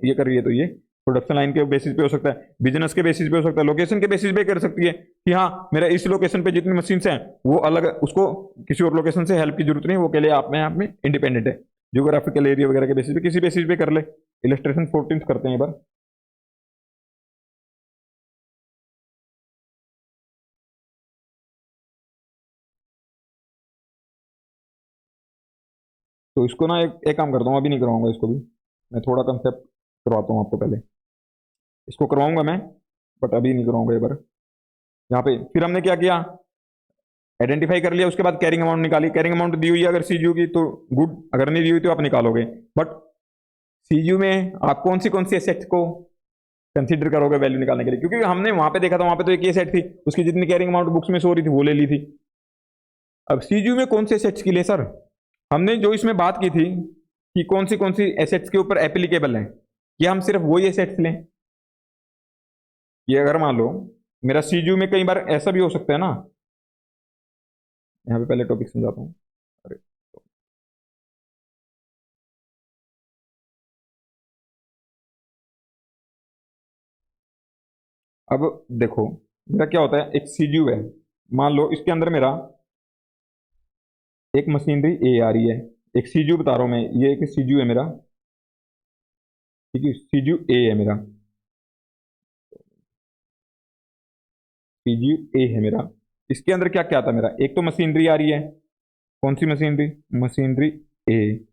ये कर रही है तो ये प्रोडक्शन लाइन के बेसिस पे हो सकता है, बिजनेस के बेसिस पे हो सकता है, लोकेशन के बेसिस पे कर सकती है कि हाँ मेरा इस लोकेशन पे जितनी मशीन हैं वो अलग, उसको किसी और लोकेशन से हेल्प की जरूरत नहीं, वो के लिए आप में इंडिपेंडेंट है। जियोग्राफिकल एरिया वगैरह के बेसिस पे किसी बेसिस पे कर ले। इलस्ट्रेशन 14 करते हैं एक बार। तो इसको ना एक काम करता हूँ, अभी नहीं करवाऊंगा इसको भी, मैं थोड़ा कंसेप्ट करवाता हूँ आपको पहले। इसको करवाऊंगा मैं बट अभी नहीं करवाऊंगा एक बार। यहाँ पे फिर हमने क्या किया, आइडेंटिफाई कर लिया, उसके बाद कैरिंग अमाउंट निकाली। कैरिंग अमाउंट दी हुई है अगर सीजीयू की तो गुड, अगर नहीं दी हुई तो आप निकालोगे। बट सीजीयू में आप कौन सी एसेट को कंसीडर करोगे वैल्यू निकालने के लिए, क्योंकि हमने वहां पे देखा था वहां पे तो एक ही सेट थी, उसकी जितनी कैरिंग अमाउंट बुक्स में सो रही थी वो ले ली थी। अब सीजीयू में कौन से एसेट्स की ले सर, हमने जो इसमें बात की थी कि कौन सी एसेट्स के ऊपर एप्लीकेबल है, कि हम सिर्फ वही एसेट्स लें। ये अगर मान लो मेरा सीजीयू में कई बार ऐसा भी हो सकता है ना, यहाँ पे पहले टॉपिक समझाता हूँ। अरे अब देखो मेरा क्या होता है, एक सीजीयू है, मान लो इसके अंदर मेरा एक मशीनरी ए आ रही है, एक सीजीयू बता रहा हूं मैं, ये एक सीजीयू है मेरा, ठीक है, सीजीयू ए है मेरा, सीजीयू ए है मेरा। इसके अंदर क्या क्या आता है मेरा, एक तो मशीनरी आ रही है, कौन सी मशीनरी, मशीनरी ए,